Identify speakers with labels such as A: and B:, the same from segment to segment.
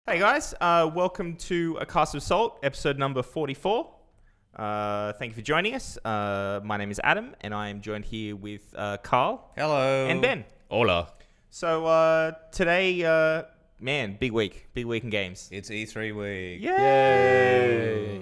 A: Hey guys, welcome to A Cast of Salt, episode number 44. Thank you for joining us. My name is Adam, and I am joined here with Carl.
B: Hello.
A: And Ben.
C: Hola.
A: So today, man, big week in games.
B: It's E3 week.
A: Yay!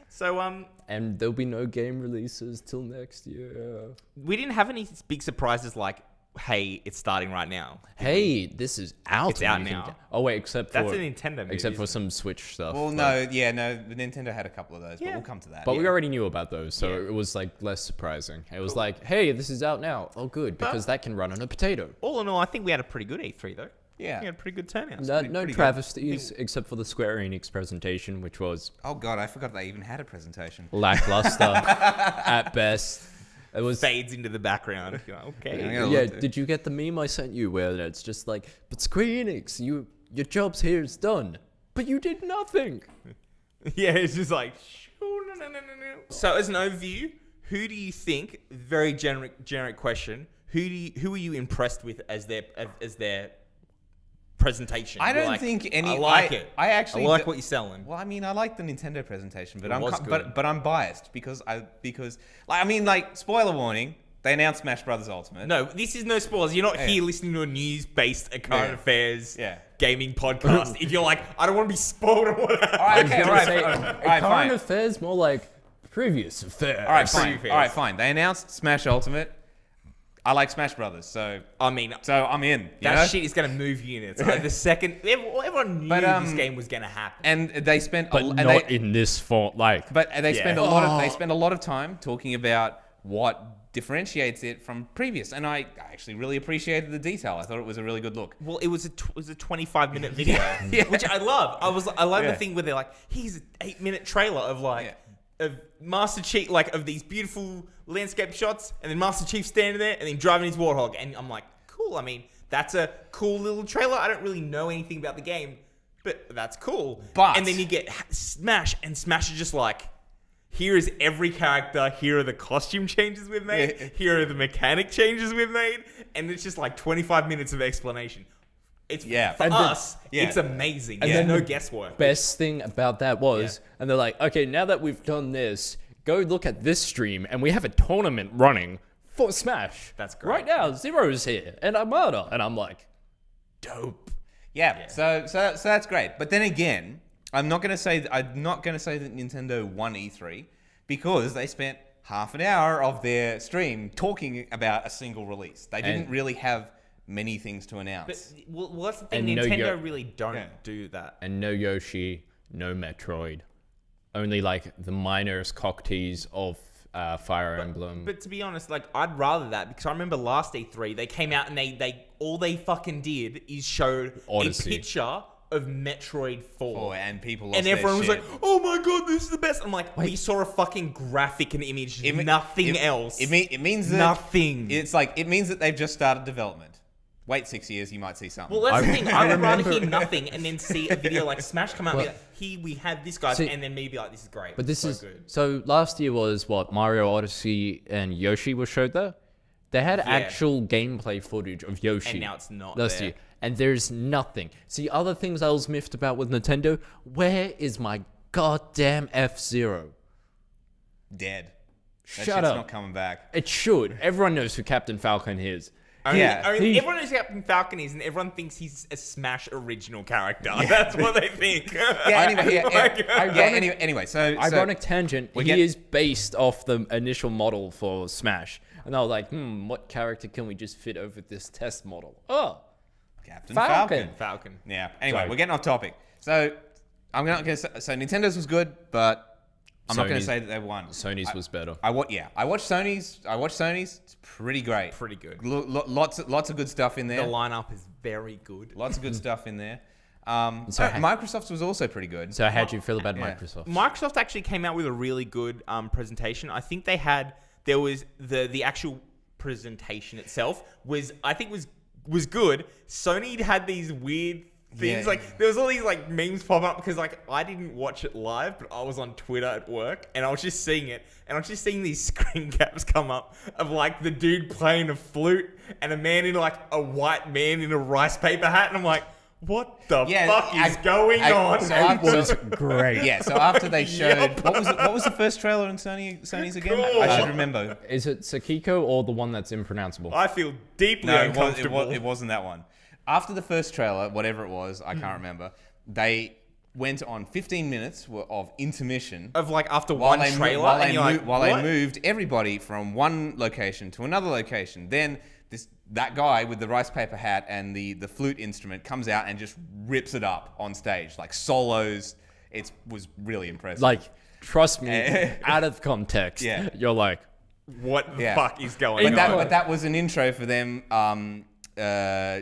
A: So
C: And there'll be no game releases till next year.
A: we didn't have any big surprises like, hey, it's starting right now.
C: Hey, this is out.
A: It's out now.
C: Oh wait, except
A: That's
C: for
A: a Nintendo movie.
C: except for
A: isn't
C: some Switch stuff.
B: Well,
C: but-
B: Nintendo had a couple of those, but
A: Yeah.
B: we'll come to that.
C: But
B: yeah.
C: we already knew about those, so
A: Yeah.
C: it was like less surprising. It was like, hey, this is out now. Oh, good, because that can run on a potato.
A: it? All in all, I think we had a pretty good E3 though.
B: Yeah.
A: We had a pretty good turnout.
C: No,
B: pretty good.
C: travesties except for the Square Enix presentation, which was
B: Oh god, I forgot they even had a presentation.
C: lackluster at best. It was.
A: Fades into the background. You're like, okay.
B: Yeah.
C: Yeah, did you get the meme I sent you where it's just like, but Square Enix, your job's here is done, but you did nothing.
A: Yeah, it's just like, no. So as an overview, who do you think? Very generic question. Who are you impressed with as their presentation?
B: I
A: You're
B: don't
A: like,
B: think any.
A: I like it.
B: I actually
A: I like what you're selling.
B: Well, I mean, I like the Nintendo presentation, but
A: It was good.
B: but I'm biased because spoiler warning. They announced Smash Brothers Ultimate.
A: No, this is no spoilers. You're not here listening to a news-based current affairs gaming podcast. If you're like, I don't want to be spoiled or whatever.
B: All right, okay, all right,
C: Say,
B: all
C: current
B: right, fine.
C: affairs, more like previous affairs.
B: All right, fine.
A: Previous.
B: All right, fine. They announced Smash Ultimate. I like Smash Brothers, so
A: I mean,
B: I'm in.
A: that shit is going to move units. Like, the second, everyone knew this game was going to happen.
B: And they spent,
C: But not in this font, like.
B: But they
A: Yeah.
B: spend a lot of a lot of time talking about what differentiates it from previous, and I actually really appreciated the detail. I thought it was a really good look.
A: Well, it was a 25-minute video,
B: Yeah.
A: which I love. I love
B: Yeah.
A: the thing where they're like, here's an 8-minute trailer of of Master Chief, like of these beautiful landscape shots, and then Master Chief standing there and then driving his Warthog, and I'm like, cool. I mean, that's a cool little trailer. I don't really know anything about the game, but that's cool.
B: But-
A: and then you get Smash, and Smash is just like, here is every character. Here are the costume changes we've made.
B: Yeah.
A: Here are the mechanic changes we've made, and it's just like 25 minutes of explanation. It's for
C: And
A: us.
B: yeah.
A: It's amazing.
C: And
A: There's
C: then
A: no
C: the
A: guesswork.
C: Best thing about that was, and they're like, okay, now that we've done this, go look at this stream, and we have a tournament running for Smash.
A: That's great.
C: Right now, Zero's here, and Armada, and I'm like, dope.
B: Yeah. So that's great. But then again, I'm not gonna say that Nintendo won E3 because they spent half an hour of their stream talking about a single release. They didn't really have many things to announce.
A: But well, that's the thing.
C: And no
A: Nintendo really don't
B: Yeah.
A: do that.
C: And no Yoshi, no Metroid. Only like the minors cocktease of Fire Emblem.
A: But to be honest, like I'd rather that because I remember last E3 they came out and they all they fucking did is showed
C: Odyssey.
A: a picture of Metroid 4.
B: And people lost
A: And
B: their
A: everyone was
B: shit.
A: like, "Oh my god, this is the best!" I'm like, "We saw a fucking graphic and image, nothing else.
B: It means that
A: nothing."
B: it means that they've just started development. Wait 6 years, you might see something.
A: Well, that's the thing. I would rather
C: remember-
A: hear nothing and then see a video like Smash come out and be like, here we have this guy,
C: See,
A: and then maybe like, this is great.
C: But this
A: so
C: is
A: good.
C: so. Last year was what Mario Odyssey and Yoshi was showed there. They had actual gameplay footage of Yoshi.
A: And now it's not
C: last
A: there.
C: year, and there's nothing. See, other things I was miffed about with Nintendo. Where is my goddamn F-Zero?
B: Dead. That
C: Shut
B: shit's
C: up.
B: not coming back.
C: It should. Everyone knows who Captain Falcon is.
B: Yeah.
A: Everyone knows who Captain Falcon is, and everyone thinks he's a Smash original character. That's what they think.
B: Anyway, so
C: Ironic tangent.
B: we
C: He
B: get-
C: is based off the initial model for Smash, and I was like, what character can we just fit over this test model? Oh,
B: Captain
C: Falcon.
A: Falcon.
B: Yeah. Anyway,
C: Sorry.
B: we're getting off topic. So I'm not gonna say. So Nintendo's was good, but I'm not gonna
C: Sony's-
B: say that they won.
C: Sony's was better.
B: I watched Sony's. It's pretty great.
A: Pretty good.
B: Lots of good stuff in
A: The
B: there.
A: lineup is very good.
B: Lots of good stuff in there.
C: So
B: Microsoft's was also pretty good.
C: So how'd you feel about
B: Yeah.
C: Microsoft?
A: Microsoft actually came out with a really good presentation. I think there was the actual presentation itself was good. Sony had these weird things.
B: Yeah.
A: Like there was all these like memes pop up because like I didn't watch it live, but I was on Twitter at work and I was just seeing it, and I was just seeing these screen caps come up of like the dude playing a flute and a man in like a white man in a rice paper hat, and I'm like, what the
B: Yeah,
A: fuck is going
B: I-
A: on?
B: so
C: It was great.
B: Yeah, so after they showed what was the first trailer on Sony's again?
A: Cool.
B: I should remember.
C: Is it Sakiko or the one that's impronounceable?
A: I feel deeply
B: No,
A: uncomfortable.
B: it wasn't that one. After the first trailer, whatever it was, I can't remember. They went on 15 minutes of intermission
A: Of like after one trailer, and you're like,
B: while
A: what?
B: they moved everybody from one location to another location. Then that guy with the rice paper hat and the flute instrument comes out and just rips it up on stage, like solos. It was really impressive.
C: Like, trust me, out of context,
B: Yeah.
C: you're like,
A: What the
B: Yeah.
A: fuck is going on?
B: but that was an intro for them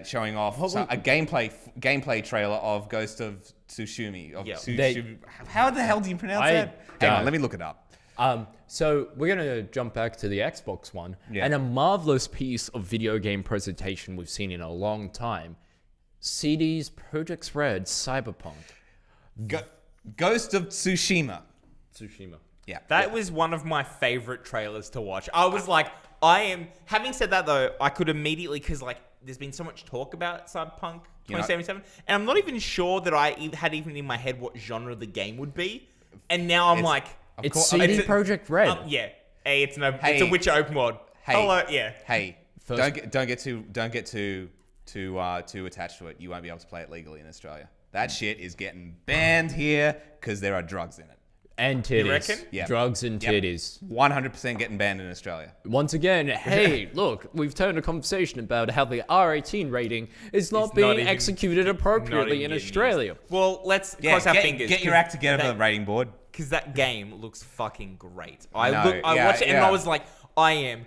B: showing off a gameplay trailer of Ghost of Tsushima. How the hell do you pronounce that? Hang on, let me look it up.
C: So we're gonna jump back to the Xbox one,
B: Yeah.
C: and a marvelous piece of video game presentation we've seen in a long time. CD's Project Red Cyberpunk.
B: Ghost of Tsushima.
C: Tsushima.
B: Yeah.
A: That was one of my favorite trailers to watch. I was like, having said that though, I could immediately, because like there's been so much talk about Cyberpunk 2077, and I'm not even sure that I had even in my head what genre the game would be. And now I'm like,
C: It's CD Project Red.
A: yeah, hey, it's a Witcher open world. Hello, yeah.
B: Hey,
C: First-
B: don't get too attached to it. You won't be able to play it legally in Australia. That shit is getting banned here because there are drugs in it.
C: And titties.
A: reckon?
B: Yeah.
C: Drugs and
B: Yep.
C: titties.
B: 100% getting banned in Australia.
C: Once again, hey, look, we've turned a conversation about how the R18 rating is not being
A: even-
C: executed appropriately in
A: getting
C: Australia.
A: used. Well, let's cross our fingers.
B: Get your act together, rating board.
A: Because that game looks fucking great.
B: I know,
A: I
B: yeah,
A: watched it and
B: yeah.
A: I was like, I am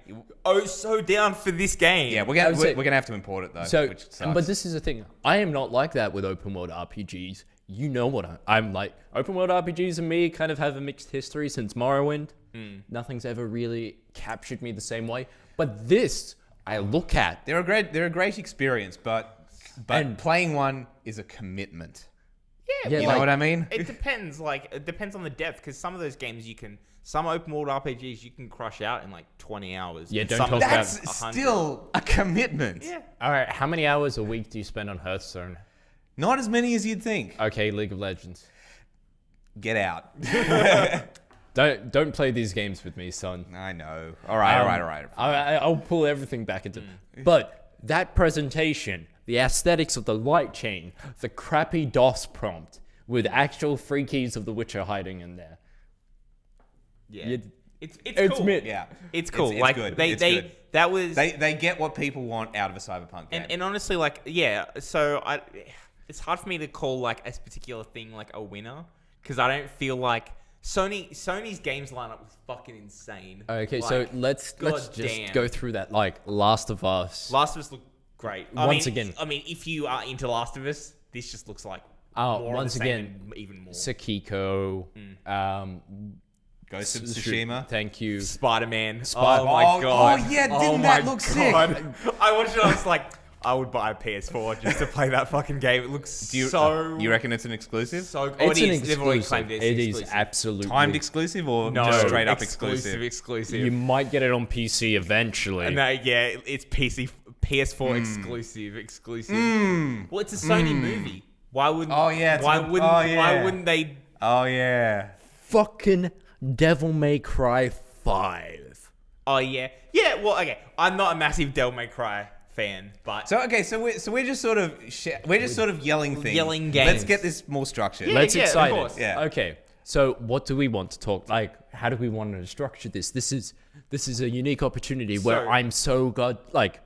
A: so down for this game.
B: Yeah, we're gonna have to import it though.
C: So,
B: which sucks.
C: but this is the thing. I am not like that with open world RPGs. You know what I'm like. Open world RPGs and me kind of have a mixed history since Morrowind. Nothing's ever really captured me the same way. But this, I look at.
B: they're a great experience, but
C: And-
B: playing one is a commitment.
C: Yeah,
B: You
C: like,
B: know what I mean?
A: It depends. Like, it depends on the depth. Because some of those games some open world RPGs you can crush out in like 20 hours.
C: Yeah,
A: and
C: don't
A: some
C: talk
A: of them
C: about-
B: That's
A: 100.
B: still a commitment.
A: Yeah.
C: all right, how many hours a week do you spend on Hearthstone?
B: Not as many as you'd think.
C: Okay, League of Legends.
B: Get out.
C: Don't play these games with me, son.
B: I know. All right.
C: I'll pull everything back into. But that presentation, the aesthetics of the light chain, the crappy DOS prompt with actual free keys of The Witcher hiding in there.
A: Yeah.
C: It's
A: It's cool.
C: mid.
B: Yeah.
A: It's cool.
B: It's
A: like
B: good.
A: they
B: It's good.
A: that was
B: They get what people want out of a cyberpunk game.
A: and honestly, like, yeah. So it's hard for me to call like a particular thing like a winner because I don't feel like Sony's games lineup was fucking insane.
C: Okay,
A: Like,
C: so let's just
A: goddamn.
C: go through that. Like Last of Us.
A: Last of Us looked great.
C: Once again.
A: I mean, if you are into Last of Us, this just looks like more
C: once
A: of the same
C: again,
A: and even more.
C: Sakiko.
B: Ghost of Tsushima.
C: Thank you.
A: Spider-Man.
C: Spider-
A: Oh my god.
B: Oh yeah,
A: Oh
B: didn't
A: my
B: that look sick?
A: God. I watched it. I was like, I would buy a PS4 just to play that fucking game. It looks
B: You
A: so
B: reckon it's an exclusive?
A: so.
C: It's
A: it
C: an
A: is. They've already
C: exclusive.
A: claimed it's
C: It is
A: exclusive.
C: absolutely
B: Timed exclusive or
A: No,
B: just straight up exclusive?
A: Exclusive.
C: You might get it on PC eventually.
A: No, yeah, it's PS4 exclusive. Well, it's a Sony movie. Why wouldn't?
B: Oh, yeah, it's
A: Why
B: a good-
A: wouldn't?
B: oh, yeah.
A: Why wouldn't they?
B: Oh yeah.
C: Fucking Devil May Cry 5.
A: Oh yeah, yeah. Well, okay. I'm not a massive Devil May Cry fan, but
B: So we're just sort of yelling things.
A: Yelling
B: Let's
A: games.
B: get this more structured.
A: Yeah.
C: Let's
A: of
C: excite
A: course.
C: it.
B: Yeah.
C: Okay. So what do we want to talk? Like, how do we want to structure this? This is a unique opportunity where
A: So-
C: I'm so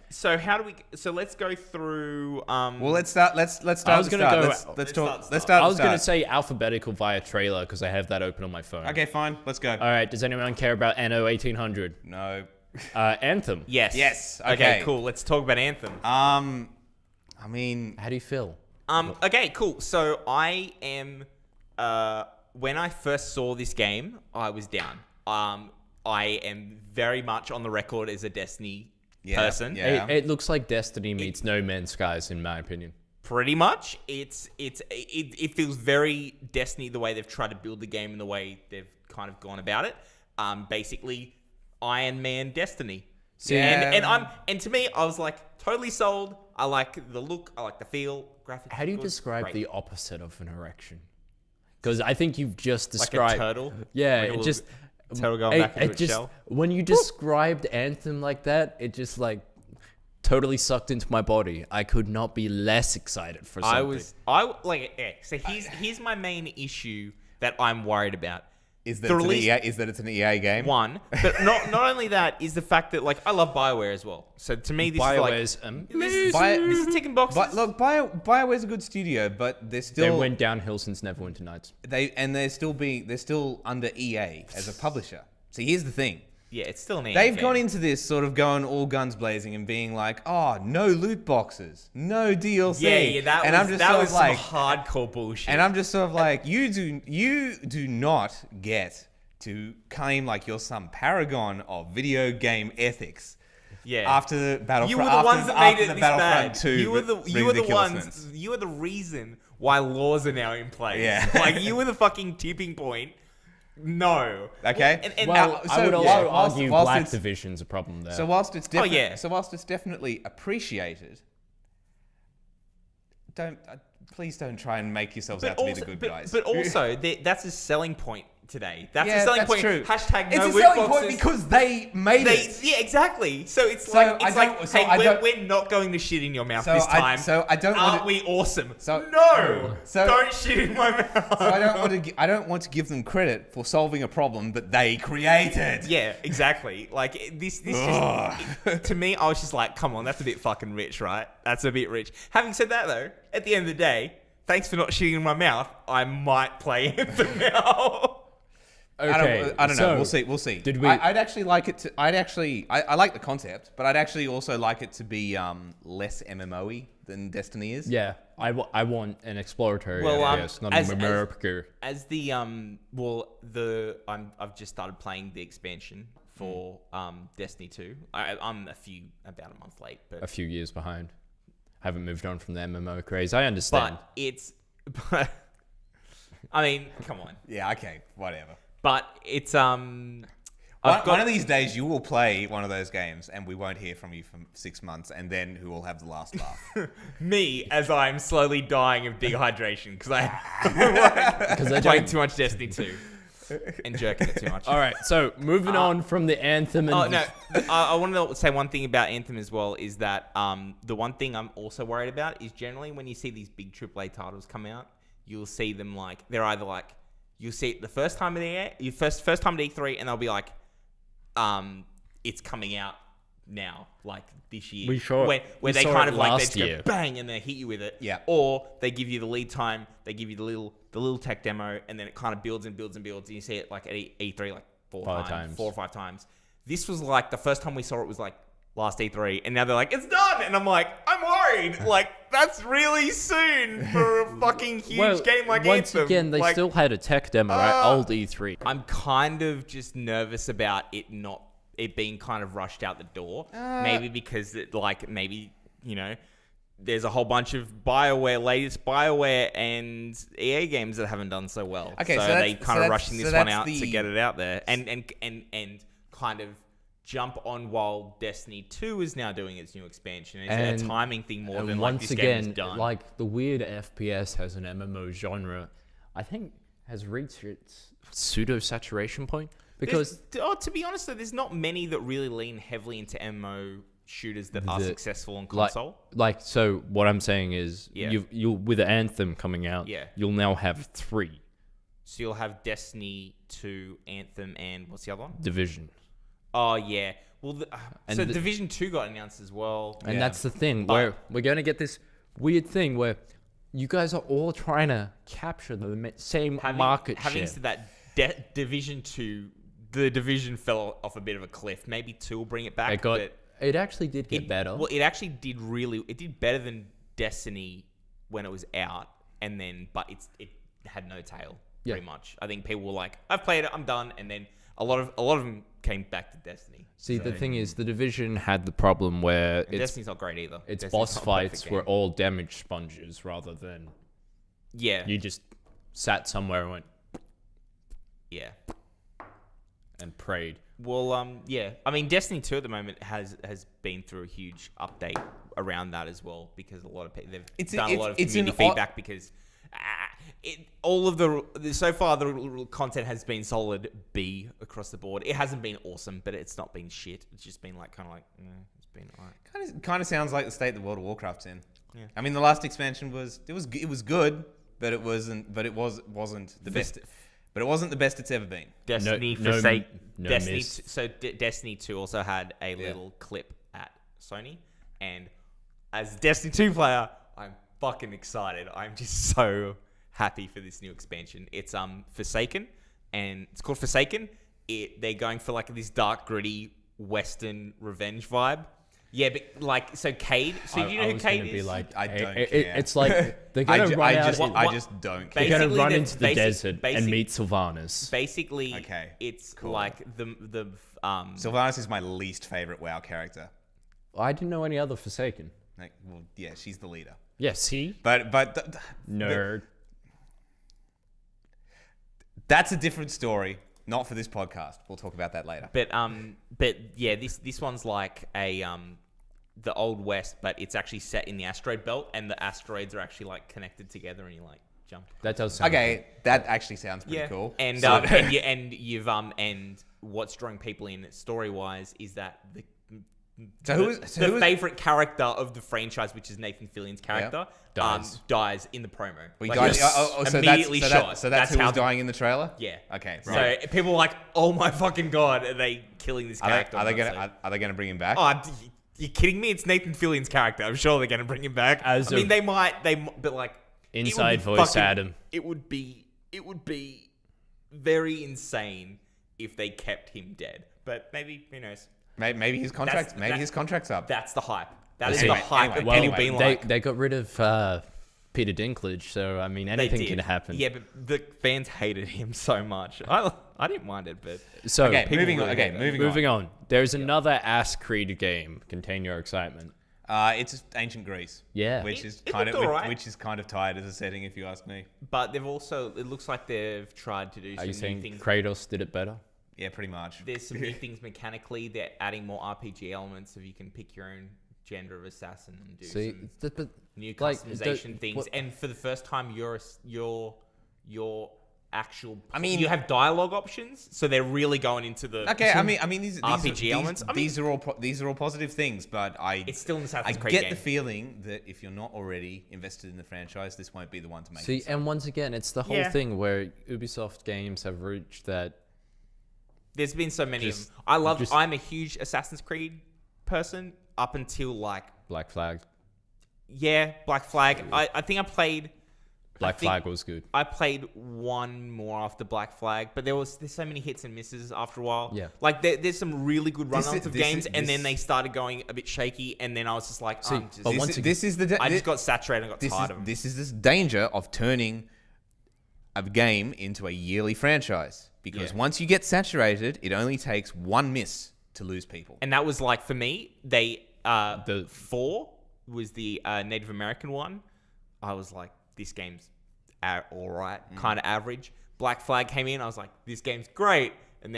A: So how do we? So let's go through.
B: Well, let's start. Let's start.
C: I was
B: at the
C: gonna
B: start.
C: go-
B: Let's
A: Let's
B: talk.
A: start.
B: Let's start.
C: I
B: at
C: was
B: the
C: gonna
B: start.
C: say alphabetical via trailer because I have that open on my phone.
B: Okay, fine. Let's go.
C: All right. Does anyone care about Anno 1800?
B: No.
C: Anthem.
A: Yes.
B: Yes,
A: Okay.
B: okay.
A: Cool. Let's talk about Anthem.
B: I mean,
C: How do you feel?
A: Okay. Cool. So I am. When I first saw this game, I was down. I am very much on the record as a Destiny person.
B: Yeah.
C: It looks like Destiny meets No Man's Skies, in my opinion.
A: Pretty much, it feels very Destiny the way they've tried to build the game and the way they've kind of gone about it. Basically, Iron Man Destiny.
C: See,
A: And to me, I was like totally sold. I like the look. I like the feel. Graphics.
C: how do you
A: good,
C: describe
A: great.
C: the opposite of an erection? Because I think you've just
A: Like
C: described
A: a turtle?
C: Yeah,
A: Like a
C: it
A: little
C: just
A: turtle going back into its
C: just
A: shell?
C: when you described Anthem like that, it just like totally sucked into my body. I could not be less excited for something.
A: So here's my main issue that I'm worried about.
B: Is that,
A: The
B: it's an
A: release-
B: EA, is that it's an EA game?
A: One, but not only that is the fact that like I love BioWare as well. So to me, this
C: BioWare's
A: is
C: amazing.
A: this is ticking boxes.
B: But look, BioWare's a good studio, but they're
C: They
B: still
C: went downhill since Neverwinter Nights.
B: they're still under EA as a publisher. So here's the thing.
A: yeah, it's still an EA
B: They've
A: game.
B: gone into this sort of going all guns blazing and being like, oh, no loot boxes, no DLC.
A: that was some hardcore bullshit.
B: and I'm just sort of like, you do not get to claim like you're some paragon of video game ethics.
A: yeah.
B: After the Battlefront,
A: you were the ones that made it this
B: Battlefront
A: bad.
B: 2
A: You were the
B: ridiculousness.
A: ones. You were the reason why laws are now in place.
B: Yeah.
A: like you were the fucking tipping point. No.
B: Okay.
A: And
C: Well,
B: so,
C: I would also
B: yeah, whilst-
C: argue
B: whilst
C: Black
B: it's-
C: Division's a problem there.
B: So whilst it's
A: yeah.
B: whilst it's definitely appreciated, please don't try and make yourselves out to be the good guys.
A: But also, that's a selling point today. That's
B: yeah,
A: a selling
B: that's
A: point.
B: true.
A: Hashtag no
B: it's a
A: loot
B: selling
A: boxes.
B: point because they made it.
A: Yeah, exactly. So it's
B: So
A: like,
B: I don't- so I don't-
A: we're not going to shit in your mouth
B: So
A: this
B: I-
A: time.
B: so I don't
A: Aren't
B: wanna-
A: we awesome?
B: So-
A: no.
B: So-
A: don't shit in my mouth.
B: So I don't want to give them credit for solving a problem that they created.
A: Yeah, exactly. Like this just to me, I was just like, come on, that's a bit fucking rich, right? That's a bit rich. Having said that, though, at the end of the day, thanks for not shitting in my mouth. I might play Anthem now.
C: okay,
B: I don't know.
C: so
B: We'll see.
C: Did we?
B: I'd actually like it to. I like the concept, but I'd actually also like it to be less MMO-y than Destiny is.
C: Yeah, I want an exploratory
A: Well,
C: FPS, not a numerical.
A: As the I've just started playing the expansion for Destiny 2. I'm about a month late, but
C: A few years behind. Haven't moved on from the MMO craze. I understand.
A: but I mean, come on.
B: Yeah. Okay. Whatever.
A: But it's
B: One of these days, you will play one of those games, and we won't hear from you for 6 months, and then who will have the last laugh?
A: me as I'm slowly dying of dehydration because I
C: Because I
A: playing
C: don't.
A: too much Destiny 2 and jerking it too much.
C: All right, so moving on from the Anthem. And
A: Oh no! I want to say one thing about Anthem as well is that the one thing I'm also worried about is generally when you see these big AAA titles come out, you'll see them like they're either like you'll see it the first time at the first time at E3, and they'll be like, it's coming out now, like this year.
C: We saw-
A: where
C: we
A: they
C: saw
A: kind
C: it
A: of like they
C: last
A: just go
C: year.
A: bang and they hit you with it.
B: Yeah.
A: Or they give you the lead time, they give you the little tech demo, and then it kind of builds and builds and builds, and you see it like at E3 like four or five times. This was like the first time we saw it was like last E3, and now they're like, it's done, and I'm like, I'm worried. Like that's really soon for a fucking huge game like
C: once
A: Anthem.
C: again, they
A: Like,
C: still had a tech demo at old E3.
A: I'm kind of just nervous about it being kind of rushed out the door. Maybe because maybe there's a whole bunch of latest BioWare and EA games that haven't done so well.
B: Okay, so
A: they
B: that's-
A: kind
B: so
A: of
B: that's-
A: rushing
B: so
A: this one
B: that's
A: out
B: the-
A: to get it out there and kind of jump on while Destiny 2 is now doing its new expansion. It's a timing thing more
C: And
A: than like
C: once
A: this game is
C: again,
A: done.
C: like the weird FPS has an MMO genre, I think has reached its pseudo saturation point because
A: to be honest though, there's not many that really lean heavily into MMO shooters that are successful on
C: like,
A: console.
C: so what I'm saying is
A: Yeah.
C: you'll with Anthem coming out,
A: Yeah.
C: you'll now have 3
A: So you'll have Destiny 2, Anthem, and what's the other one?
C: Division.
A: Oh, yeah. Well,
C: And
A: so
C: the-
A: Division 2 got announced as well.
C: And
B: Yeah.
C: that's the thing,
A: But-
C: where we're going to get this weird thing where you guys are all trying to capture the same market
A: Having
C: share.
A: said that, Division 2, the Division fell off a bit of a cliff. Maybe 2 will bring it back.
C: It actually did get better.
A: Well, it actually did it did better than Destiny when it was out, but it had no tail,
C: Yeah.
A: pretty much. I think people were like, I've played it, I'm done, and then a lot of them came back to Destiny.
C: See, the thing is, the Division had the problem where
A: And Destiny's not great either.
C: its
A: Destiny's
C: boss
A: not a perfect
C: fights
A: game.
C: were all damage sponges rather than
A: Yeah.
C: you just sat somewhere and went
A: Yeah.
C: and prayed.
A: Well, yeah. I mean, Destiny 2 at the moment has been through a huge update around that as well, because a lot of people they've done a lot of community feedback because all of the so far the content has been solid B across the board. It hasn't been awesome, but it's not been shit. It's just been like it's been alright.
B: Kind of sounds like the state that World of Warcraft's in.
A: Yeah.
B: I mean, the last expansion was good, but it wasn't the best. But it wasn't the best it's ever been.
A: Destiny Destiny. So Destiny 2 also had a little clip at Sony, and as a Destiny 2 player, I'm fucking excited. I'm just so happy for this new expansion. It's Forsaken, and it's called Forsaken. They're going for like this dark, gritty Western revenge vibe. Yeah, but like, so Cade. So do you know who Cade is?
C: Like,
B: I don't care.
C: It's like they're gonna run out.
B: I just don't care.
C: They're gonna run into the desert and meet Sylvanas.
A: Basically,
B: Okay,
A: it's
B: cool.
A: like the
B: Sylvanas is my least favorite WoW character.
C: I didn't know any other Forsaken.
B: Like, well, yeah, she's the leader.
C: Yeah, see?
B: But
C: Nerd.
B: That's a different story. Not for this podcast. We'll talk about that later.
A: But yeah, this one's like a the Old West, but it's actually set in the asteroid belt, and the asteroids are actually like connected together, and you like jump.
C: That does sound
B: Okay, that actually sounds pretty cool.
A: And
B: So-
A: and what's drawing people in story wise is that the favorite character of the franchise, which is Nathan Fillion's character, dies in the promo.
B: We
A: Like,
B: died,
A: just immediately shot.
B: So that's who
A: how
B: was dying in the trailer?
A: Yeah.
B: Okay, right.
A: So people are like, oh my fucking god, are they killing this character?
B: Are they gonna bring him back?
A: Oh, you kidding me? It's Nathan Fillion's character. I'm sure they're going to bring him back. They might, but like
C: inside voice Adam.
A: It would be very insane if they kept him dead. But maybe, who knows?
B: Maybe his contract. His contract's up.
A: That's the hype. That is
B: Anyway,
A: the hype of
B: well,
A: people being like.
C: They got rid of Peter Dinklage, so I mean anything can happen.
A: Yeah, but the fans hated him so much. I didn't mind it, but
C: So
B: Okay, moving on.
A: really
B: Okay,
A: hate
B: moving on.
C: on. There's another Ass Creed game. Contain your excitement.
B: It's ancient Greece.
C: Yeah.
B: which is
A: It
B: kind of
A: looked alright.
B: which is kind of tired as a setting, if you ask me.
A: but they've also. It looks like they've tried to do
C: Are
A: some
C: you
A: new
C: saying
A: things.
C: Kratos did it better?
B: Yeah, pretty much.
A: There's some new things mechanically. They're adding more RPG elements, so you can pick your own gender of assassin and do
C: See,
A: some
C: but
A: new
C: like,
A: customization things. And for the first time, your actual.
B: I mean-
A: you have dialogue options, so they're really going into the.
B: Okay, I mean these
A: RPG elements. I mean-
B: These are all positive things, but
A: It's still an
B: I
A: Assassin's Creed
B: get
A: game.
B: the feeling that if you're not already invested in the franchise, this won't be the one to make
C: see,
B: it.
C: and once again, it's the whole
A: Yeah.
C: thing where Ubisoft games have reached that.
A: There's been so many
C: Just-
A: of them. I'm a huge Assassin's Creed person up until like
C: Black Flag.
A: Black Flag. I think I played.
C: Black Flag was good.
A: I played one more after Black Flag, but there's so many hits and misses after a while.
C: Yeah.
A: Like there's some really good
B: This
A: run-ons
B: is-
A: of
B: this
A: games,
B: is-
A: and then
B: this-
A: they started going a bit shaky, and then I was just like,
C: See, but
B: This,
C: once
B: is-
C: again-
B: this is the
A: I just got saturated and got tired of them.
B: this is this danger of turning a game into a yearly franchise, because
A: Yeah.
B: once you get saturated, it only takes one miss to lose people.
A: And that was like, for me,
C: The-
A: 4 was the Native American one. I was like, this game's all right, kind of average. Black Flag came in, I was like, this game's great. And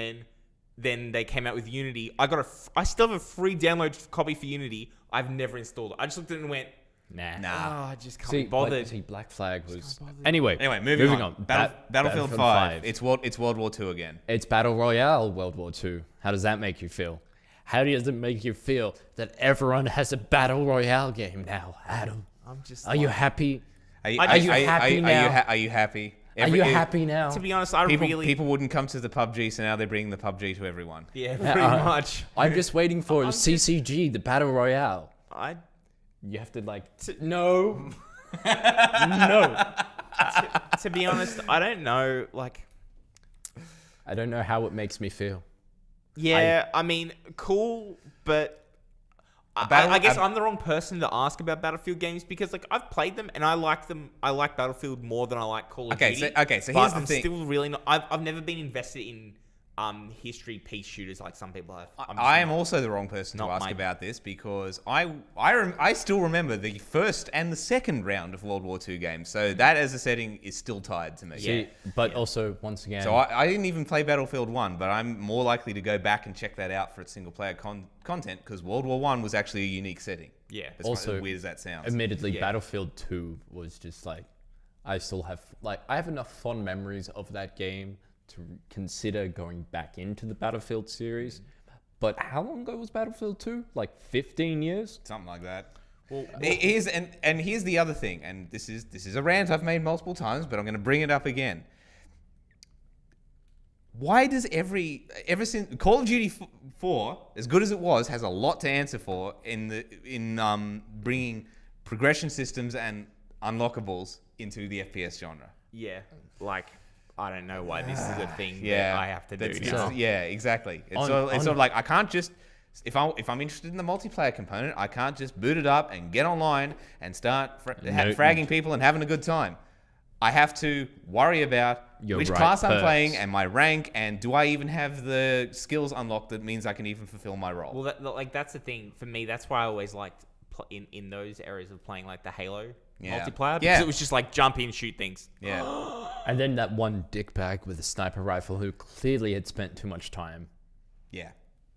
A: then they came out with Unity. I still have a free download copy for Unity. I've never installed it. I just looked at it and went,
C: Nah.
B: Nah.
A: I just can't
C: See,
A: be bothered.
C: Black Flag was.
A: bothered.
C: Anyway,
B: Moving on.
C: Battlefield
B: Battlefield 5. It's World War II again.
C: It's Battle Royale World War II. How does that make you feel? How does it make you feel that everyone has a Battle Royale game now, Adam?
A: I'm just
C: Are you happy?
B: Are you
C: Are you happy now?
B: Are you happy?
C: Are you happy now?
A: To be honest,
B: People wouldn't come to the PUBG, so now they're bringing the PUBG to everyone.
A: Yeah, pretty much.
C: I'm just waiting for CCG, the Battle Royale. You have to no. No.
A: To be honest, I don't know. Like,
C: I don't know how it makes me feel.
A: yeah, I mean, cool, but I guess I'm the wrong person to ask about Battlefield games, because like I've played them and I like them. I like Battlefield more than I like Call of Duty.
B: So
A: but
B: here's the
A: I'm
B: thing.
A: still really not. I've never been invested in history piece shooters like some people have.
B: I am also the wrong person to
A: Not
B: ask
A: my-
B: about this because I still remember the first and the second round of World War II games. So that as a setting is still tied to me.
C: See, but also once again,
B: So I didn't even play Battlefield 1, but I'm more likely to go back and check that out for its single player content because World War 1 was actually a unique setting.
A: Yeah.
B: As weird as that sounds.
C: admittedly,
A: Yeah.
C: Battlefield 2 was just like, I still have, like, I have enough fond memories of that game to consider going back into the Battlefield series. But how long ago was Battlefield 2? Like 15 years?
B: Something like that.
A: Well,
B: Here's the other thing, and this is a rant I've made multiple times, but I'm going to bring it up again. Why does ever since Call of Duty 4, as good as it was, has a lot to answer for in bringing progression systems and unlockables into the FPS genre?
A: yeah, like I don't know why this is a thing
B: Yeah,
A: that I have to do
B: that's-
A: now.
B: yeah, exactly. It's
C: On-
B: sort
C: on-
B: of like I can't just if I'm interested in the multiplayer component, I can't just boot it up and get online and start fragging people and having a good time. I have to worry about
C: Your
B: which
C: right
B: class I'm
C: perks.
B: playing and my rank, and do I even have the skills unlocked that means I can even fulfill my role.
A: Well, that's the thing for me. That's why I always liked in those areas of playing like the Halo
B: Yeah.
A: multiplayer because
B: Yeah.
A: it was just like jump in, shoot things.
B: Yeah,
C: And then that one dickbag with a sniper rifle who clearly had spent too much time.
B: yeah.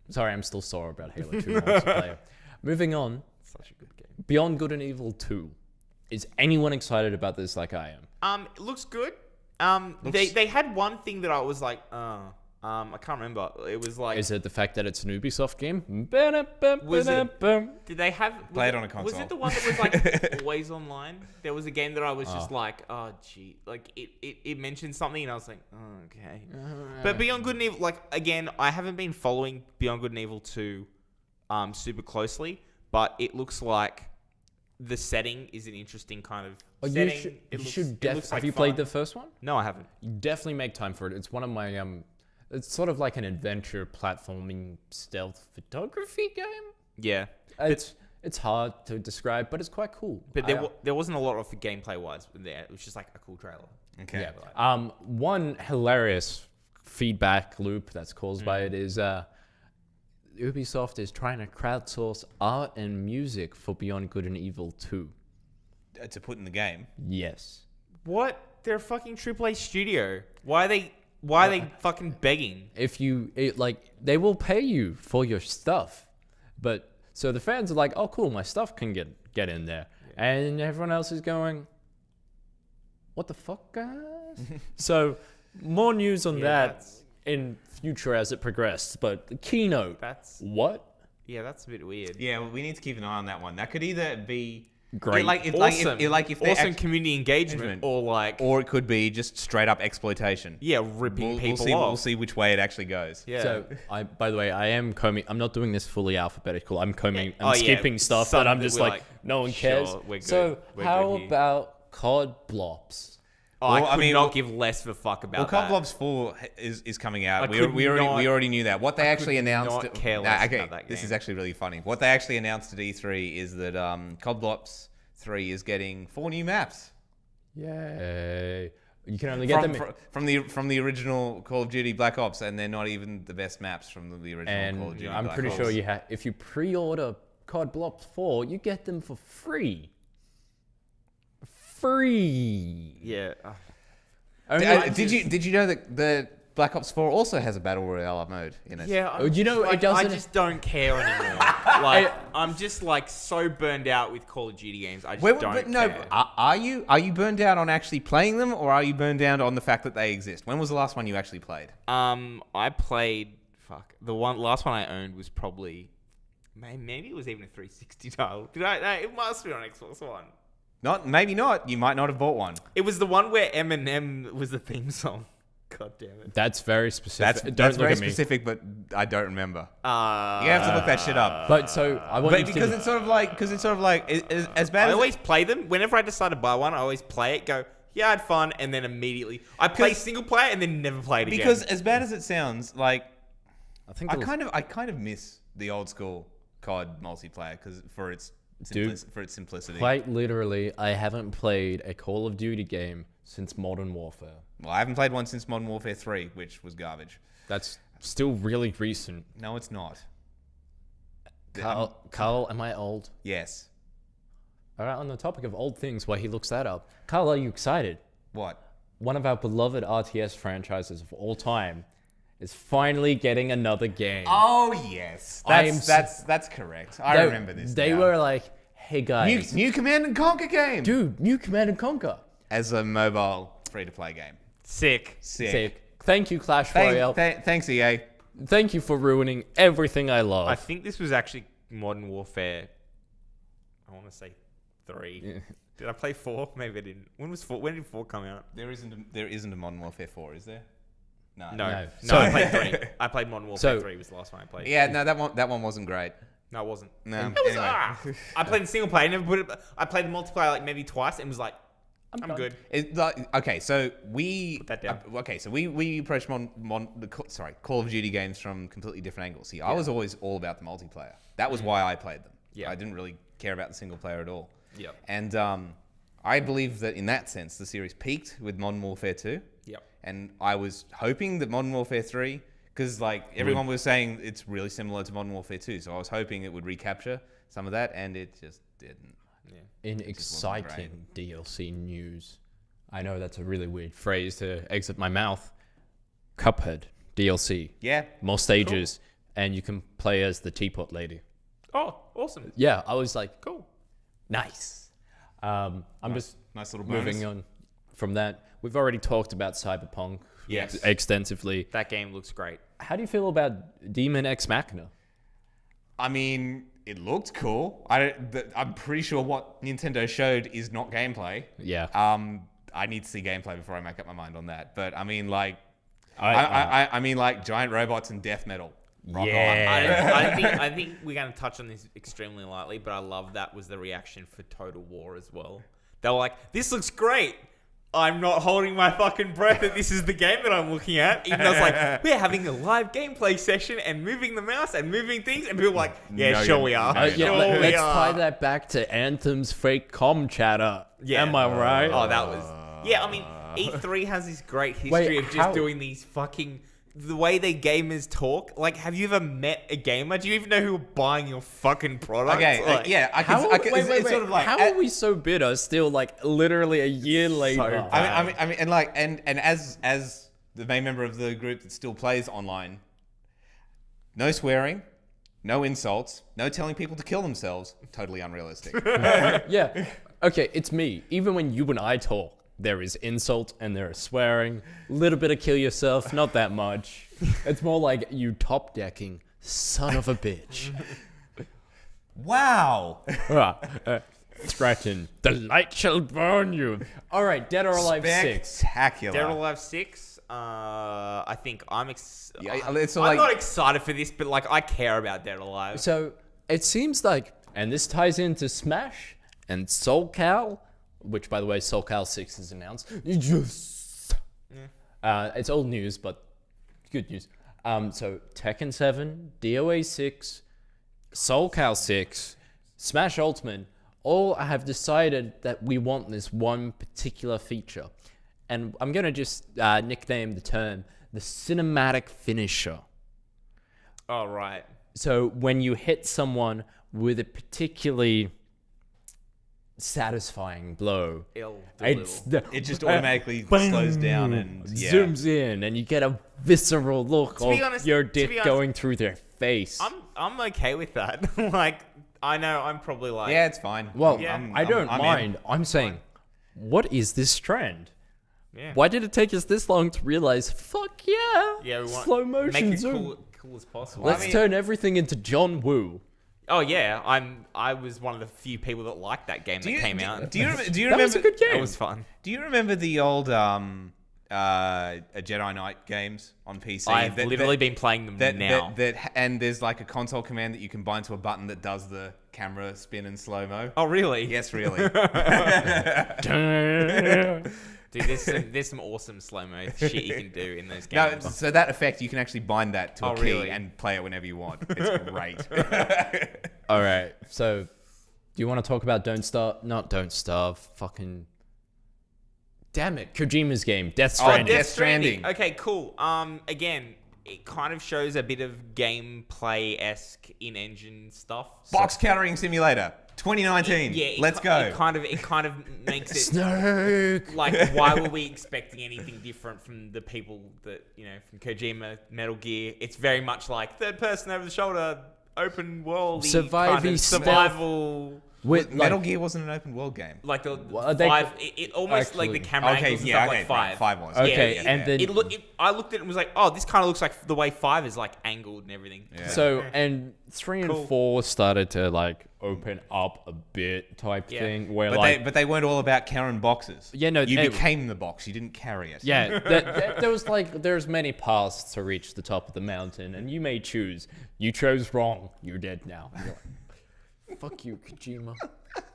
C: Sorry, I'm still sore about Halo 2 multiplayer. Moving on,
A: Such a good game.
C: Beyond Good and Evil 2. Is anyone excited about this like I am?
A: It looks good. They had one thing that I was like, I can't remember. It was like,
C: Is it the fact that it's an Ubisoft game?
A: Was it- did they have
B: Play it
A: was
B: on a
A: Was
B: console.
A: it the one that was like always online? There was a game that I was just like, oh gee, like it mentioned something and I was like, oh, okay. But Beyond Good and Evil, like again, I haven't been following Beyond Good and Evil 2 super closely, but it looks like the setting is an interesting kind of setting.
C: Have you played the first one?
A: No, I haven't.
C: You definitely make time for it. It's one of my it's sort of like an adventure platforming stealth photography game.
A: Yeah.
C: It's hard to describe, but it's quite cool.
A: But there wasn't a lot of gameplay wise there. It was just like a cool trailer.
B: Okay.
C: Yeah. One hilarious feedback loop that's caused by it is Ubisoft is trying to crowdsource art and music for Beyond Good and Evil 2.
B: To put in the game.
C: Yes.
A: What? They're a fucking AAA studio. Why are they fucking begging?
C: They will pay you for your stuff, but so the fans are like, oh cool, my stuff can get in there, and everyone else is going, what the fuck, guys? So more news on that in future as it progressed, but the keynote, that's
A: that's a bit weird.
B: Yeah, well, we need to keep an eye on that one. That could either be
C: great,
A: if awesome community engagement,
B: or it could be just straight up exploitation.
A: Yeah, ripping people
B: off.
A: off.
B: We'll see which way it actually goes.
A: Yeah.
C: So by the way, I am combing. I'm not doing this fully alphabetical. I'm combing.
A: Yeah.
C: I'm skipping stuff
A: Some
C: that I'm
A: that
C: just
A: we're
C: like,
A: like,
C: no one
A: sure,
C: cares.
A: we're good.
C: So
A: We're
C: how
A: good here.
C: about COD Blops?
A: I could not give less of a fuck about
B: Well,
A: that.
B: COD Blobs 4 is coming out.
A: I
B: We
A: could
B: already knew that. What they actually announced.
A: not care less about that
B: This
A: game.
B: is actually really funny. What they actually announced at E3 is that COD Blobs 3 is getting 4 new maps.
C: Yay! You can only get them.
B: From the original Call of Duty Black Ops, and they're not even the best maps from the original Call of
C: And
B: Duty.
C: I'm
B: Black
C: pretty
B: Ops.
C: sure if you pre-order COD Blops 4, you get them for free. Free.
A: Yeah.
B: Did you know that the Black Ops 4 also has a battle royale mode in it?
A: Yeah.
C: Oh, you know, it
A: I
C: doesn't-
A: just don't care anymore. Like, I'm just like so burned out with Call of Duty games. I just don't care.
B: Are you burned out on actually playing them, or are you burned out on the fact that they exist? When was the last one you actually played?
A: I played. The last one I owned was probably. Maybe it was even a 360 title. Did I? No, it must be on Xbox One.
B: Maybe not. You might not have bought one.
A: It was the one where Eminem was the theme song. God damn it.
C: That's very specific.
B: That's
C: Don't
B: very
C: look at me.
B: specific, but I don't remember.
A: You
B: You have to look that shit up.
C: But so I want you
B: Because
C: to.
B: it's sort of like as bad
A: I
B: as
A: always play them. Whenever I decide to buy one, I always play it, go, yeah, I had fun, and then immediately I play single player and then never play it again.
B: because as bad as it sounds, like
C: I think
B: I kind of miss the old school COD multiplayer for its
C: Dude,
B: for its simplicity.
C: Quite literally, I haven't played a Call of Duty game since Modern Warfare.
B: Well, I haven't played one since Modern Warfare 3, which was garbage.
C: That's still really recent.
B: No, it's not.
C: Carl, am I old?
B: Yes.
C: All right, on the topic of old things, while he looks that up, Carl, are you excited?
B: What?
C: One of our beloved RTS franchises of all time is finally getting another game.
B: Oh yes, that's correct. I remember this.
C: They were like, "Hey guys,
B: new Command and Conquer game,
C: dude, new Command and Conquer
B: as a mobile free-to-play game.
A: Sick.
C: Sick. Thank you, Clash Royale.
B: Thanks, EA.
C: Thank you for ruining everything I love."
A: I think this was actually Modern Warfare. I want to say 3.
C: Yeah.
A: Did I play 4? Maybe I didn't. When was 4? When did 4 come out?
B: There isn't a Modern Warfare 4, is there? No.
A: No.
C: So-
A: I played 3. I played Modern Warfare 3 was the last one I played.
B: Yeah, no, that one wasn't great.
A: No, it wasn't.
B: No.
A: It was,
B: Anyway.
A: I played the single player. I never put it. I played the multiplayer like maybe twice and was like, I'm
C: done.
A: good.
B: It's like, okay, so we
A: Put that down.
B: we approach Call of Duty games from completely different angles. See, I was always all about the multiplayer. That was why I played them.
A: Yeah.
B: I didn't really care about the single player at all.
A: Yep.
B: And I believe that in that sense, the series peaked with Modern Warfare 2.
A: Yep.
B: And I was hoping that Modern Warfare 3, because like everyone was saying it's really similar to Modern Warfare 2, so I was hoping it would recapture some of that, and it just didn't.
A: Yeah.
C: In exciting DLC news, I know that's a really weird phrase to exit my mouth. Cuphead DLC,
B: Yeah.
C: more stages, and you can play as the teapot lady.
A: Oh, awesome.
C: Yeah, I was like,
A: Cool.
C: nice. I'm just
B: Nice little
C: moving on from that. We've already talked about Cyberpunk
A: Yes.
C: extensively.
A: That game looks great.
C: How do you feel about Demon X Machina?
B: I mean, it looked cool. I'm pretty sure what Nintendo showed is not gameplay.
C: Yeah.
B: I need to see gameplay before I make up my mind on that. But I mean, like,
C: I
B: I mean, like giant robots and death metal. Rock
C: Yeah.
A: I think we're going to touch on this extremely lightly, but I love that was the reaction for Total War as well. They were like, this looks great. I'm not holding my fucking breath that this is the game that I'm looking at. Even though it's like, we're having a live gameplay session and moving the mouse and moving things. And people are like, yeah,
B: No,
A: sure
B: you're-
A: we are.
B: no, you're
A: Sure
B: not.
A: we
C: let's
A: are.
C: tie that back to Anthem's fake comm chatter.
A: Yeah.
C: Am I right?
A: Oh, that was... Yeah, I mean, E3 has this great history of just
C: how-
A: doing these fucking... The way they gamers talk. Like, have you ever met a gamer? Do you even know who are buying your fucking product?
B: Okay,
A: Like,
B: yeah,
C: How,
B: it's sort of like
C: how are we so bitter still, like, literally a year later?
B: I mean, and like, and as the main member of the group that still plays online, no swearing, no insults, no telling people to kill themselves. Totally unrealistic.
C: Yeah. Okay, it's me. Even when you and I talk, there is insult and there is swearing. A little bit of kill yourself, not that much. It's more like you top decking, son of a bitch.
B: Wow.
C: Threaten. The light shall burn you. All right, Dead or Alive 6.
B: Spectacular.
A: Dead or Alive 6, I think I'm
B: it's
A: I'm
B: like-
A: not excited for this, but like I care about Dead or Alive.
C: So it seems like, and this ties into Smash and Soul Cal, which by the way, Soul Cal 6 is announced. Yes. It's old news, but good news. So Tekken 7, DOA 6, Soul Cal 6, Smash Ultimate, all have decided that we want this one particular feature. And I'm going to just nickname the term the cinematic finisher.
A: Oh, right.
C: So when you hit someone with a particularly satisfying blow,
B: It just automatically slows down and
C: zooms in, and you get a visceral look
A: To be
C: of
A: honest-
C: your
A: to be
C: dick
A: honest,
C: going through their face.
A: I'm okay with that. Like, I know I'm probably like...
B: Yeah, it's fine.
C: Well,
A: Yeah.
C: I don't
B: I'm in.
C: mind. I'm saying, what is this trend?
A: Yeah.
C: Why did it take us this long to realize? Fuck yeah!
A: Yeah, we want
C: slow motion
A: make it
C: zoom.
A: cool as possible.
C: Let's
A: I mean-
C: turn everything into John Woo.
A: Oh yeah, I was one of the few people that liked that game that came out.
B: Do you
C: That
B: remember?
C: was a good game.
A: It was fun.
B: Do you remember the old a Jedi Knight games on PC?
A: I've literally been playing them now.
B: And there's like a console command that you can bind to a button that does the camera spin and slow mo.
A: Oh really?
B: Yes, really.
A: Dude, there's some awesome slow mo shit you can do in those
B: No,
A: games.
B: so that effect you can actually bind that to a
A: Oh,
B: key
A: really?
B: and play it whenever you want. It's great.
C: All right, so Do you want to talk about Don't Starve? Not Don't Starve. Fucking. Damn it. Kojima's game. Death Stranding.
B: Death Stranding.
A: Okay, cool. Again, it kind of shows a bit of gameplay-esque in-engine stuff.
B: Box Countering Simulator 2019. Let's go.
A: It kind of makes it
C: Snake.
A: like, why were we expecting anything different from the people that, from Kojima, Metal Gear? It's very much like third person over the shoulder, open world, survival.
C: With
B: Metal Gear wasn't an open world game.
A: Like the
C: Well,
A: five, it almost like the
C: actually-
A: camera angles and stuff like
B: fine.
A: 5.
B: 5 was.
C: Okay,
A: Yeah,
C: and then
A: I looked at it and was like, oh, this kind of looks like the way 5 is like angled and everything.
B: Yeah.
C: so and 3 and
A: Cool.
C: 4 started to like open up a bit type
A: Yeah.
C: thing where
B: But they weren't all about carrying boxes.
C: Yeah, no,
B: You
C: it-
B: became the box. You didn't carry it.
C: yeah, there's many paths to reach the top of the mountain, and you may choose. You chose wrong. You're dead now. You're like, fuck you, Kojima.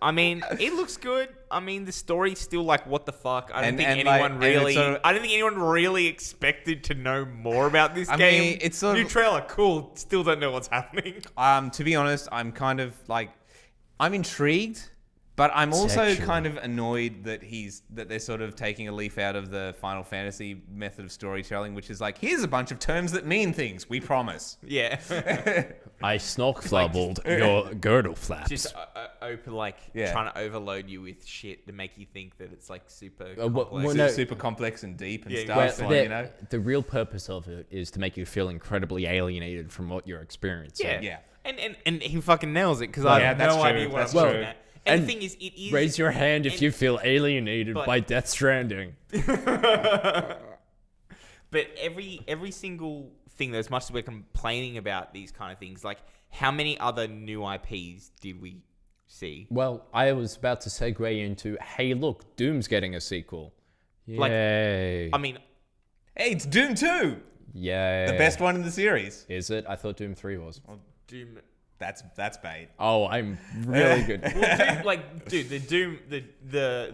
A: I mean, it looks good. I mean, the story's still like, what the fuck? I don't think
B: and
A: anyone
B: like- and it's sort of-
A: I don't think anyone really expected to know more about this
B: I
A: game.
B: mean, it's sort
A: New
B: of-
A: trailer, cool. Still don't know what's happening.
B: To be honest, I'm kind of like, I'm intrigued, but I'm also
C: Sexual.
B: kind of annoyed that they're sort of taking a leaf out of the Final Fantasy method of storytelling, which is like, here's a bunch of terms that mean things. We promise.
A: Yeah,
C: I snorkelflubbled your girdle flaps.
A: just open like
B: Yeah.
A: trying to overload you with shit to make you think that it's like super
C: well,
A: complex.
C: well, no.
B: Super complex and deep and
A: Yeah,
C: Well,
B: stuff.
A: well,
B: and,
C: the real purpose of it is to make you feel incredibly alienated from what you're experiencing.
A: Yeah.
B: Yeah.
A: And he fucking nails it because I
B: Yeah,
A: have
B: that's
A: no
B: true.
A: idea what
B: That's
A: I'm
C: true.
A: looking at. And the
C: And
A: thing is, it is
C: Raise your hand if
A: and-
C: you feel alienated
A: but-
C: by Death Stranding.
A: But every single thing, as much as we're complaining about these kind of things, like how many other new IPs did we see?
C: Well, I was about to segue into, hey, look, Doom's getting a sequel.
A: Like,
C: Yay.
A: I mean,
B: Hey, it's Doom 2,
C: Yay.
B: the best one in the series.
C: Is it? I thought Doom 3 was.
A: Doom.
B: That's bait.
C: Oh, I'm really good.
A: Well, Doom, like, dude, the Doom, the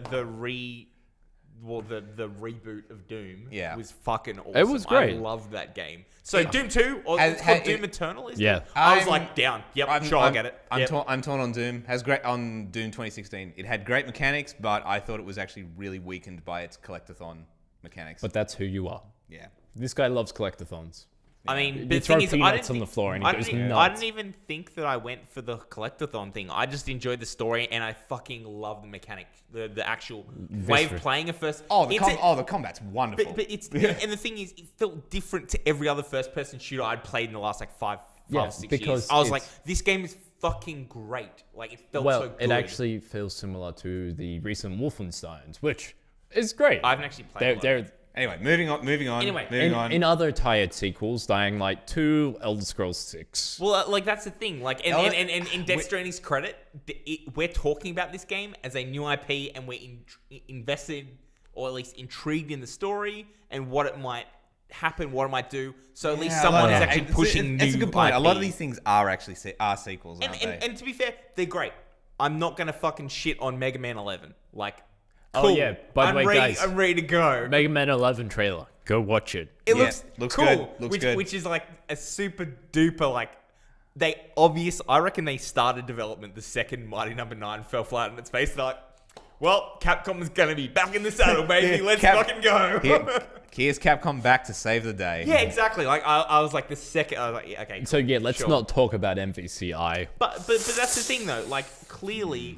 A: reboot of Doom was fucking awesome.
C: It was great.
A: I loved that game. So Doom 2, or it's
B: Has-
A: called Doom Eternal, isn't
C: Yeah.
A: it? I was
B: I'm-
A: like, down. Yep, I'll get it. Yep.
B: I'm torn on Doom. Has great on Doom 2016. It had great mechanics, but I thought it was actually really weakened by its collectathon mechanics.
C: But that's who you are.
B: yeah.
C: This guy loves collectathons.
A: I mean,
C: You
A: but the
C: throw
A: thing is,
C: peanuts on the floor and he goes
A: I
C: nuts.
A: didn't even think that I went for the collectathon thing. I just enjoyed the story and I fucking love the mechanic, the actual way of
C: Visceral.
A: playing a first.
B: The combat's wonderful.
A: But it's and the thing is, it felt different to every other first-person shooter I'd played in the last like five
C: Yeah,
A: or 6
C: because
A: years. I was like,
C: it's-
A: this game is fucking great. Like it felt
C: Well,
A: so good.
C: it actually feels similar to the recent Wolfensteins, which is great.
A: I haven't actually played.
C: They're,
B: Anyway, moving on.
A: Anyway,
B: moving on.
C: in other tired sequels, Dying Light 2, Elder Scrolls 6.
A: Well, like that's the thing. Like, and
B: Ele-
A: in Death Stranding's credit, we're talking about this game as a new IP, and we're invested, or at least intrigued in the story and what it might happen, what it might do. So at least someone is actually pushing
B: That's a
A: new
B: good point.
A: IP.
B: A lot of these things are actually sequels, aren't they?
A: And to be fair, they're great. I'm not gonna fucking shit on Mega Man 11. Like,
C: Oh,
A: cool.
C: yeah. By the
A: I'm
C: way,
A: ready,
C: guys.
A: I'm ready to go.
C: Mega Man 11 trailer. Go watch it.
A: It
B: Yeah,
A: looks
B: looks
A: cool,
B: good, looks good.
A: which is like a super duper like. I reckon they started development the second Mighty Number 9 fell flat on its face. They're like, well, Capcom is gonna be back in the saddle, baby.
B: Yeah,
A: Let's fucking go.
B: Here's Capcom back to save the day.
A: Yeah, exactly. Like I was like the second. I was like, yeah, okay.
C: So yeah, let's
A: sure.
C: not talk about MVCI.
A: But that's the thing though. Like clearly,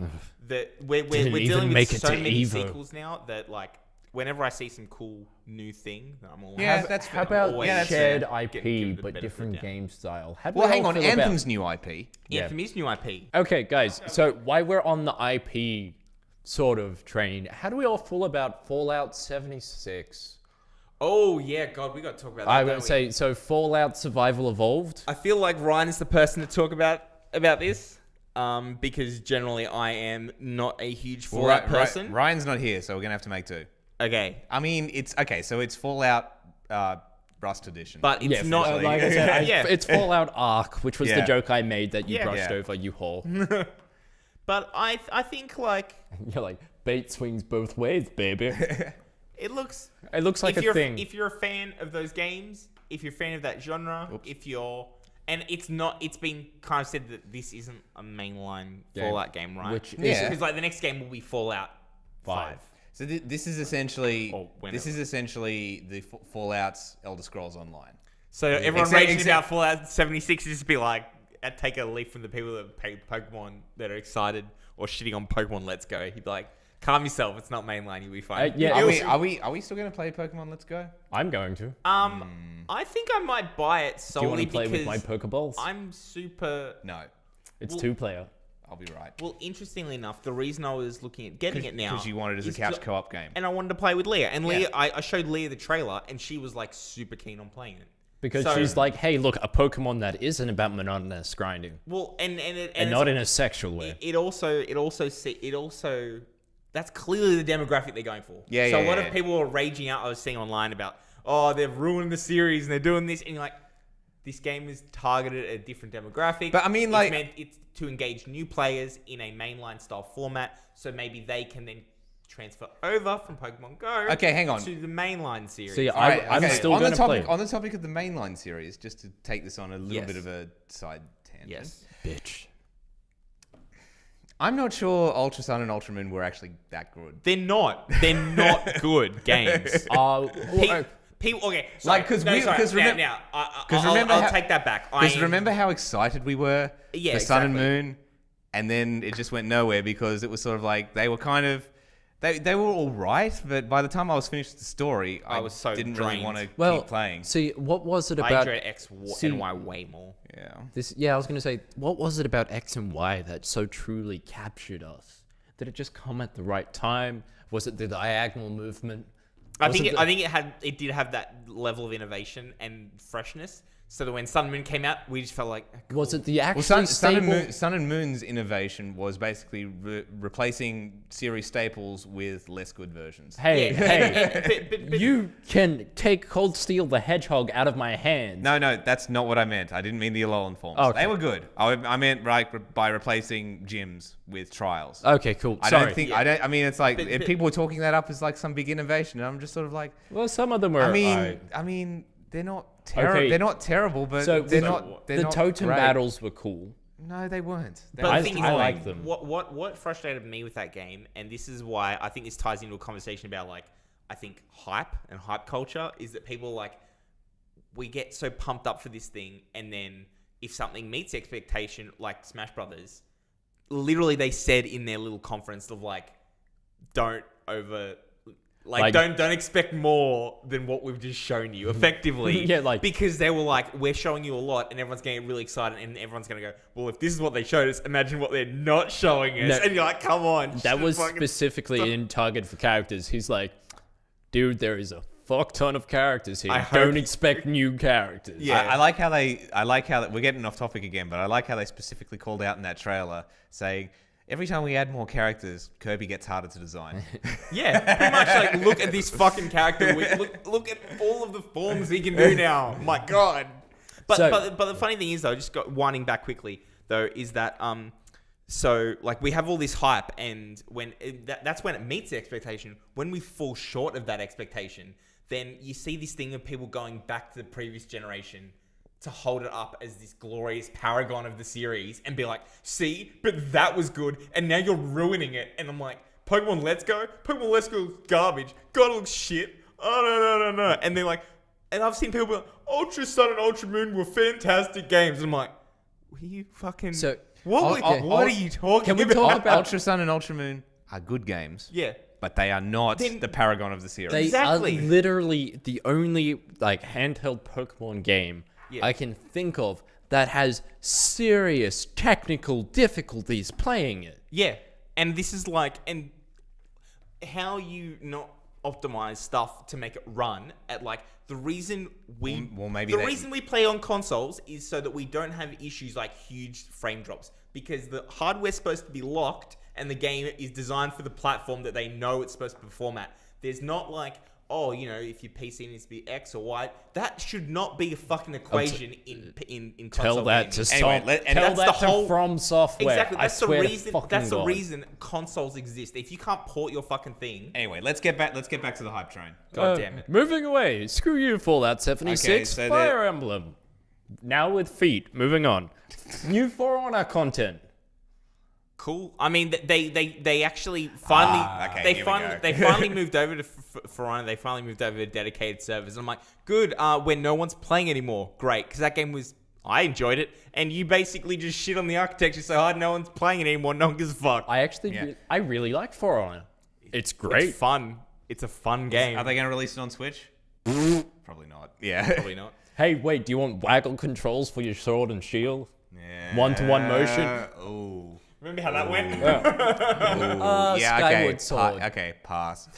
A: that we're
C: Didn't
A: dealing
C: even
A: with
C: make it
A: so
C: to
A: many
C: Evo.
A: sequels now that like whenever I see some cool new thing, I'm all
B: Yeah,
A: like,
B: that's
C: How
B: fair.
C: about
A: always
B: that's
C: shared
A: fair.
C: IP
A: Give the
C: but
A: benefit
C: different
A: of the doubt.
C: game style? How do
B: Well,
C: we
B: hang
C: all
B: on.
C: feel about-
B: Anthem's new IP.
A: Anthem is new IP.
C: Okay, guys. So while we're on the IP sort of train, how do we all feel about Fallout 76?
A: Oh yeah, God, we got to talk about that.
C: I
A: don't
C: would
A: we?
C: say so. Fallout Survival Evolved.
A: I feel like Ryan is the person to talk about this, because generally I am not a huge Fallout person.
B: Ryan's not here, so we're gonna have to make two.
A: Okay,
B: I mean, it's okay. So it's Fallout Rust Edition.
A: but it's not
C: like I said,
A: Yeah.
C: it's Fallout Arc, which was the
B: Yeah.
C: joke I made that you
A: Yeah.
C: brushed
B: Yeah.
C: over, you whore.
A: But I think like
C: You're like, bait swings both ways, baby.
A: it looks.
C: It looks like
A: if
C: a
A: you're
C: thing.
A: if you're a fan of those games, if you're a fan of that genre, if you're And it's not. It's been kind of said that this isn't a mainline
C: Game.
A: Fallout game, right?
C: Which
B: Yeah.
A: Because like the next game will be Fallout 5.
B: So this is essentially
A: Or whenever.
B: the Fallout's Elder Scrolls Online.
A: So everyone
B: Except-
A: raging
B: except-
A: about Fallout 76 is just be like, take a leaf from the people that play Pokemon that are excited or shitting on Pokemon Let's Go. He'd be like, calm yourself. It's not mainline. You'll be fine.
C: Yeah,
B: Are we still going to play Pokemon Let's Go?
C: I'm going to.
A: I think I might buy it
C: Do you
A: solely
C: want to play
A: because
C: with my Pokeballs?
A: I'm super.
B: No,
C: It's
A: well-
C: 2-player.
B: I'll be right.
A: Well, interestingly enough, the reason I was looking at getting it now
B: Because you wanted it as a
A: is
B: couch
A: to-
B: co-op game.
A: and I wanted to play with Leah. And Leah,
B: Yeah.
A: I showed Leah the trailer, and she was like super keen on playing it.
C: Because
A: So-
C: she's like, hey, look, a Pokemon that isn't about monotonous grinding.
A: Well, and
C: And not in a sexual way.
A: It also that's clearly the demographic they're going for.
B: Yeah,
A: So
B: yeah,
A: a lot
B: yeah.
A: of people are raging out. I was seeing online about, they've ruined the series and they're doing this, and you're like, this game is targeted at a different demographic.
B: But I mean, like-
A: it's to engage new players in a mainline style format, so maybe they can then transfer over from Pokemon Go.
B: Okay, hang on.
A: To the mainline series.
C: See,
B: Alright,
C: I'm still
B: on
C: going
B: the
C: to play
B: topic
C: it.
B: on the topic of the mainline series, just to take this on a little
A: Yes.
B: bit of a side tangent.
A: Yes.
C: Bitch.
B: I'm not sure Ultra Sun and Ultra Moon were actually that good.
A: They're not. They're not good games. People, okay, sorry.
B: Like, 'cause
A: No,
B: we-
A: sorry.
B: 'cause remem-
A: now,
B: 'cause
A: I'll
B: remember how-
A: take that back.
B: Because remember how excited we were
A: Yeah,
B: for Sun and
A: exactly.
B: Moon, and then it just went nowhere because it was sort of like they were kind of they were all right, but by the time I was finished with the story, I
A: was so
B: didn't really
A: drained.
B: want to
C: Well,
B: keep playing.
C: see, what was it
A: I
C: about
A: enjoyed X
C: See-
A: and Y way more.
B: Yeah.
C: this? Yeah, I was going to say, what was it about X and Y that so truly captured us? Did it just come at the right time? Was it the diagonal movement?
A: I
C: Was
A: think
C: it
A: it did have that level of innovation and freshness. So that when Sun and Moon came out, we just felt like, cool.
C: Was it the actually
B: Well,
C: stable?
B: Sun and Moon's innovation was basically replacing series staples with less good versions.
C: Hey,
A: Yeah,
C: hey,
A: but
C: you can take Cold Steel the Hedgehog out of my hands.
B: No, that's not what I meant. I didn't mean the Alolan forms.
C: Okay.
B: They were good. I meant by replacing gyms with trials.
C: Okay, cool.
B: I
C: Sorry.
B: don't think
A: Yeah.
B: I mean it's like
A: But-
B: people were talking that up as like some big innovation, and I'm just sort of like,
C: Well, some of them were.
B: I mean they're not terrible.
C: Okay.
B: They're not terrible, but
C: So
B: they're
C: the-
B: not. They're
C: the
B: not
C: totem
B: great.
C: battles were cool.
B: No, they weren't.
A: But
C: I-
A: the thing is,
C: I
A: like,
C: like them.
A: What frustrated me with that game, and this is why I think this ties into a conversation about like I think hype and hype culture, is that people like we get so pumped up for this thing, and then if something meets expectation, like Smash Brothers, literally they said in their little conference of like, don't over.
C: Like-
A: don't expect more than what we've just shown you, effectively.
C: Yeah, like-
A: because they were like, we're showing you a lot, and everyone's getting really excited, and everyone's gonna go, well, if this is what they showed us, imagine what they're not showing us.
C: No.
A: And you're like, come on.
C: That
A: just
C: was
A: fucking
C: specifically
A: stop.
C: in target for characters. He's like, dude, there is a fuck ton of characters here.
A: I hope-
C: Don't expect new characters.
A: Yeah.
B: I like how we're getting off topic again, but I like how they specifically called out in that trailer saying every time we add more characters, Kirby gets harder to design.
A: Yeah, pretty much like, look at this fucking character. Look at all of the forms he can do now. My God. But
C: So-
A: but the funny thing is though, just winding back quickly though, is that so like we have all this hype, and when that's when it meets the expectation. When we fall short of that expectation, then you see this thing of people going back to the previous generation to hold it up as this glorious paragon of the series and be like, see, but that was good, and now you're ruining it. And I'm like, Pokemon Let's Go is garbage. God, it looks shit. Oh, no. And they're like, and I've seen people be like, Ultra Sun and Ultra Moon were fantastic games. And I'm like, were you fucking...
C: So-
A: what are you talking
C: Can we
A: about?
C: talk about-
B: Ultra Sun and Ultra Moon are good games.
A: Yeah.
B: But they are not
A: Then-
B: the paragon of the series.
C: They
A: Exactly.
C: are literally the only like handheld Pokemon game
A: Yeah.
C: I can think of that has serious technical difficulties playing it.
A: Yeah, and this is like, and how you not optimize stuff to make it run at like the reason we
B: Well, maybe
A: the
B: they-
A: reason we play on consoles is so that we don't have issues like huge frame drops, because the hardware's supposed to be locked and the game is designed for the platform that they know it's supposed to perform at. There's not like, oh, you know, if your PC needs to be X or Y, that should not be a fucking equation in console
C: Tell that
A: gaming.
C: to
B: Anyway,
C: stop.
B: and
C: Tell
A: that's
C: that
A: the
C: to
A: whole-
C: From Software.
A: Exactly. That's
C: I
A: the
C: swear to
A: reason.
C: fucking
A: That's the
C: God.
A: reason consoles exist. If you can't port your fucking thing,
B: Anyway, let's get back to the hype train.
A: God damn it.
C: Moving away. Screw you, Fallout 76.
B: Okay, so
C: Fire Emblem. Now with feet, moving on. New For Honor content.
A: Cool. I mean, they actually finally
B: okay, here we go.
A: they finally moved over to For Honor. They finally moved over to dedicated servers. And I'm like, good. When no one's playing anymore, great. Because that game was, I enjoyed it. And you basically just shit on the architecture so hard. No one's playing it anymore. No one gives a fuck.
C: I really like For Honor. It's great.
A: It's fun. It's a fun game.
B: Are they going to release it on Switch? Probably not. Yeah.
A: Probably not.
C: Hey, wait, do you want waggle controls for your sword and shield?
B: Yeah.
C: One-to-one motion?
B: Oh.
A: Remember how that went?
B: Yeah,
C: Skyward Sword.
B: Okay, pass.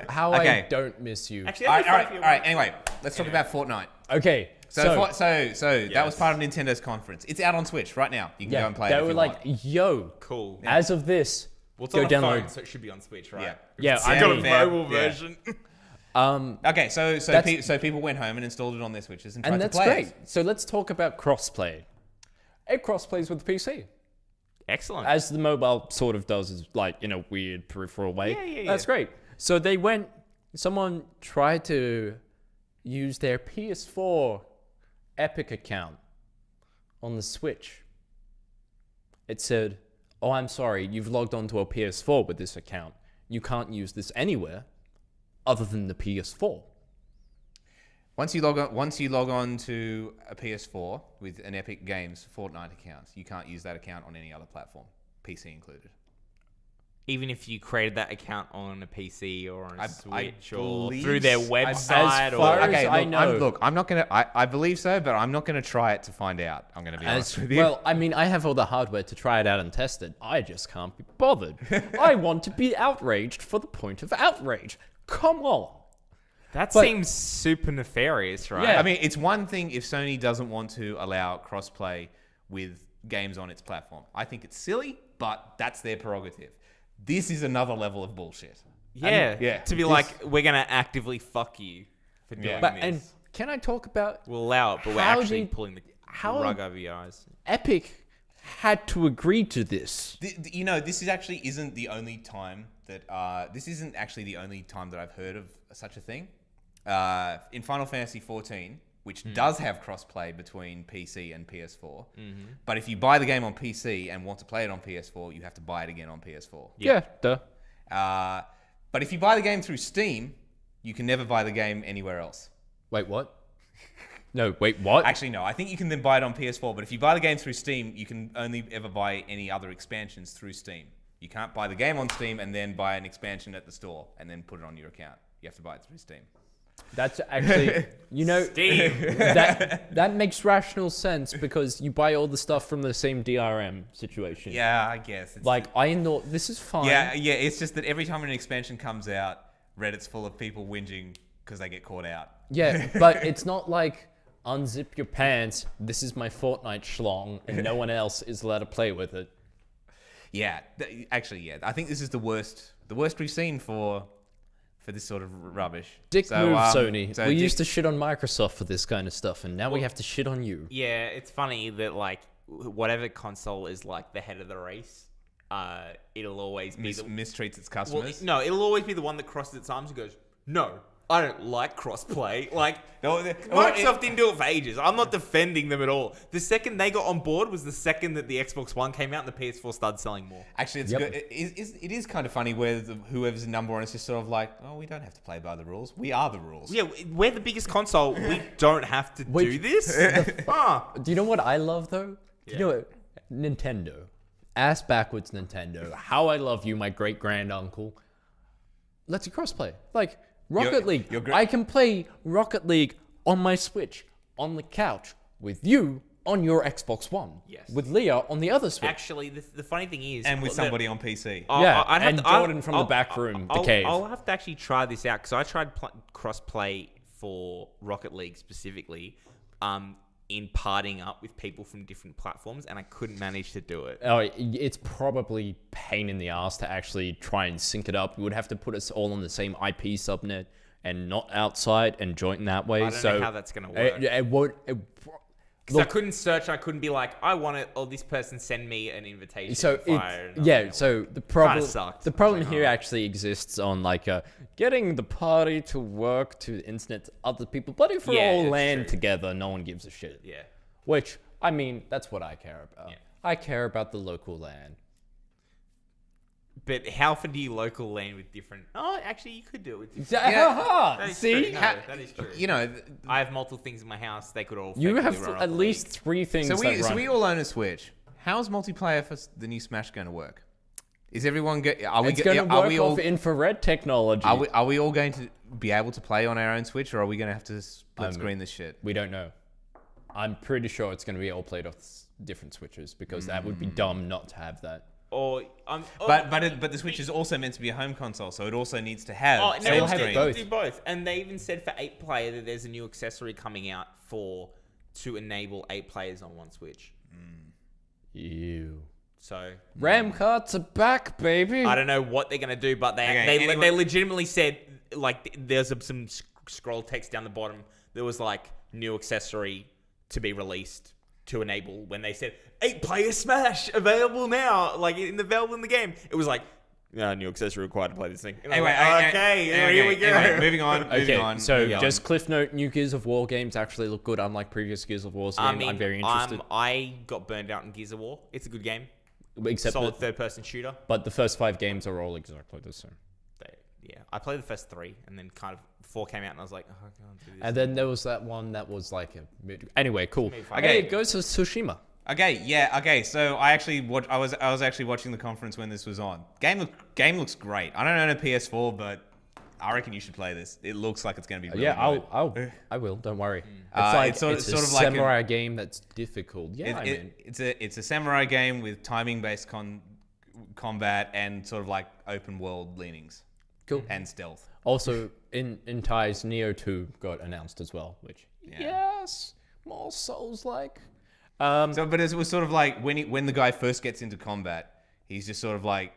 C: How
B: Okay.
C: I don't miss you.
A: Actually,
B: all
A: that'd
B: right,
A: be
B: all
A: fun
B: right,
A: if you-
B: Anyway, let's talk about Fortnite.
C: Okay,
B: So that was part of Nintendo's conference. It's out on Switch right now. You can go and play it
C: they
B: if
C: were
B: you
C: like,
B: want.
C: yo,
A: Cool.
C: as of this,
A: Well, it's
C: go
A: on a
C: download.
A: phone, so it should be on Switch, right?
C: Yeah,
A: I
C: I
A: got a
C: mean,
A: mobile
B: yeah.
A: version.
B: Okay, so
C: That's-
B: people went home and installed it on their Switches and tried
C: And
B: to
C: that's
B: play
C: great.
B: it.
C: So let's talk about crossplay. It crossplays with the PC.
A: Excellent.
C: As the mobile sort of does, is like in a weird peripheral way.
A: Yeah.
C: That's great. So someone tried to use their PS4 Epic account on the Switch. It said, oh, I'm sorry, you've logged onto a PS4 with this account. You can't use this anywhere other than the PS4.
B: Once you log on to a PS4 with an Epic Games Fortnite account, you can't use that account on any other platform, PC included.
A: Even if you created that account on a PC or on a Switch or
B: believe
A: through their
B: s-
A: website
C: as far
A: or...
C: as
B: Okay,
C: I
B: look,
C: know.
B: I'm not gonna. I believe so, but I'm not gonna try it to find out. I'm gonna be honest with you.
C: Well, I mean, I have all the hardware to try it out and test it. I just can't be bothered. I want to be outraged for the point of outrage. Come on.
A: That
C: But-
A: seems super nefarious, right?
C: Yeah.
B: I mean, it's one thing if Sony doesn't want to allow crossplay with games on its platform. I think it's silly, but that's their prerogative. This is another level of bullshit.
A: Yeah.
B: yeah.
A: To be like, we're going to actively fuck you for doing
C: But
A: this.
C: and can I talk about
A: We'll allow it, but we're
C: How
A: actually
C: did-
A: pulling the
C: how-
A: rug over your eyes.
C: Epic had to agree to this?
B: You know, this is actually isn't the only time that I've heard of such a thing. In Final Fantasy 14, which does have crossplay between PC and PS4, but if you buy the game on PC and want to play it on PS4, you have to buy it again on PS4.
C: Yeah, duh.
B: But if you buy the game through Steam, you can never buy the game anywhere else.
C: Wait, what? No, wait, what?
B: Actually, no. I think you can then buy it on PS4, but if you buy the game through Steam, you can only ever buy any other expansions through Steam. You can't buy the game on Steam and then buy an expansion at the store and then put it on your account. You have to buy it through Steam.
C: That's actually,
A: Steam.
C: that makes rational sense because you buy all the stuff from the same DRM situation.
B: Yeah, I guess. It's
C: Like, I know this is fine.
B: yeah. It's just that every time an expansion comes out, Reddit's full of people whinging because they get caught out.
C: Yeah, but it's not like unzip your pants, this is my Fortnite schlong, and no one else is allowed to play with it.
B: Yeah, actually, yeah. I think this is the worst we've seen for this sort of rubbish.
C: Dick move, Sony.
B: so
C: We
B: Dick-
C: used to shit on Microsoft for this kind of stuff, and now we have to shit on you.
A: Yeah, it's funny that, like, whatever console is, like, the head of the race, it'll always be
B: mistreats its
A: Well,
B: customers.
A: no, it'll always be the one that crosses its arms and goes, no, I don't like crossplay. Like, Microsoft didn't do it for ages. I'm not defending them at all. The second they got on board was the second that the Xbox One came out and the PS4 started selling more.
B: Actually, it's
C: Yep.
B: good. It is kind of funny where whoever's number one is just sort of like, oh, we don't have to play by the rules. We are the rules.
A: Yeah, we're the biggest console. We don't have to do this.
C: Do you know what I love, though? Do you know what? Nintendo. Ass backwards Nintendo. How I love you, my great-grand-uncle. Let's crossplay. Like, Rocket League. I can play Rocket League on my Switch, on the couch, with you on your Xbox One.
A: Yes.
C: With Leah on the other Switch.
A: Actually, the funny thing is...
B: And with
A: that-
B: somebody on PC.
C: Yeah,
A: I'd have
C: and
A: to-
C: Jordan from the back room, the cave.
A: I'll have to actually try this out because I tried cross-play for Rocket League specifically in partying up with people from different platforms, and I couldn't manage to do it.
C: Oh, it's probably pain in the ass to actually try and sync it up. You would have to put us all on the same IP subnet and not outside and join that way.
A: I don't know how that's going to work.
C: It won't.
A: Because I couldn't search, I couldn't be like, I want it, or this person send me an invitation.
C: So
A: via another
C: yeah.
A: network.
C: So the problem,
A: sucks.
C: the problem here actually exists on like getting the party to work to internet to other people. But if we're
A: Yeah,
C: all
A: it's
C: land
A: true.
C: together, no one gives a shit.
A: Yeah.
C: Which, I mean, that's what I care about.
A: Yeah.
C: I care about the local land.
A: But how often do you local land with different? Oh, actually, you could do it with different.
C: Yeah.
A: Is
C: See?
A: true. No, that is true.
B: You know,
A: I have multiple things in my house. They could all.
C: You
A: effectively
C: have
A: run off
C: at
A: the
C: least
A: league.
C: 3 things
B: so
C: that
B: we
C: run.
B: all own a Switch. How's multiplayer for the new Smash going to work? Is everyone are we
C: It's going to
B: are
C: work
B: we
C: off
B: all
C: infrared technology.
B: are we all going to be able to play on our own Switch, or are we going to have to split screen this shit?
C: We don't know. I'm pretty sure it's going to be all played off different switches because that would be dumb not to have that.
A: Or
B: But the Switch is also meant to be a home console, so it also needs to have
A: Oh, no,
B: same
C: it'll have
B: screen.
C: both.
A: do both. And they even said for 8-player that there's a new accessory coming out to enable 8 players on one Switch.
C: Ew.
A: So
C: RAM carts are back, baby.
A: I don't know what they're gonna do, but they legitimately said like there's some scroll text down the bottom. There was like new accessory to be released to enable when they said 8-player Smash available now, like available in the game. It was like new accessory required to play this thing. And I'm
B: Anyway,
A: like, okay, here we go.
B: Anyway, moving on.
C: Okay,
B: Moving on.
C: so
B: moving on.
C: just Cliff Note, new Gears of War games actually look good, unlike previous Gears of War games.
A: I mean,
C: I'm very interested.
A: I got burned out in Gears of War. It's a good game.
C: Except
A: Solid
C: that,
A: third-person shooter.
C: but the first 5 games are all exactly the same.
A: Yeah, I played the first 3, and then kind of 4 came out, and I was like, oh, I can't do this.
C: And then there was that one that was like anyway, cool.
A: Okay.
C: Okay, it goes to Tsushima.
B: Okay, yeah, okay. So I was actually watching the conference when this was on. Game looks great. I don't own a PS4, but I reckon you should play this. It looks like it's going to be really good.
C: I will. Don't worry.
B: It's sort
C: it's
B: of
C: a
B: like
C: samurai game that's difficult. Yeah,
B: it's a samurai game with timing-based combat and sort of like open world leanings.
C: Cool.
B: And stealth.
C: Also, in ties, Neo 2 got announced as well, which yes, more Souls-like.
B: But it was sort of like when the guy first gets into combat, he's just sort of like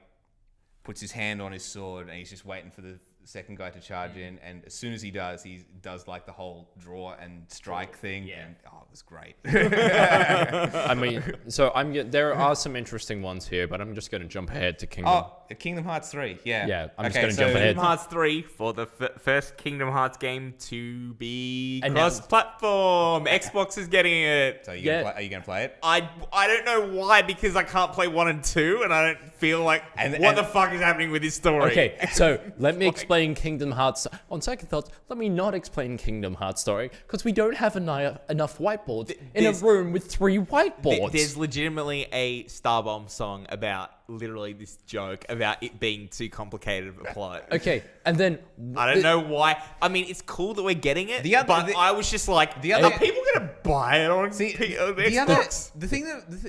B: puts his hand on his sword and he's just waiting for the second guy to charge in, and as soon as he does like the whole draw and strike thing.
A: Yeah.
B: And, it was great.
C: I mean, so there are some interesting ones here, but I'm just going to jump ahead to Kingdom.
B: Kingdom Hearts 3, yeah.
C: Yeah, I'm just gonna jump ahead.
A: Kingdom Hearts 3 for the first Kingdom Hearts game to be
C: Announced.
A: cross-platform. Xbox is getting it.
B: So are you going to play it?
A: I don't know why, because I can't play 1 and 2, and I don't feel like what the fuck is happening with this story.
C: Okay, so let me explain Kingdom Hearts. On second thoughts, let me not explain Kingdom Hearts story, because we don't have enough whiteboards in a room with 3 whiteboards.
A: There's legitimately a Starbomb song about literally this joke about it being too complicated of a plot.
C: Okay, and then
A: I don't know why. I mean, it's cool that we're getting it,
B: The other-
A: but
B: the-
A: I was just like,
B: the other-
A: are people going to buy it on Xbox?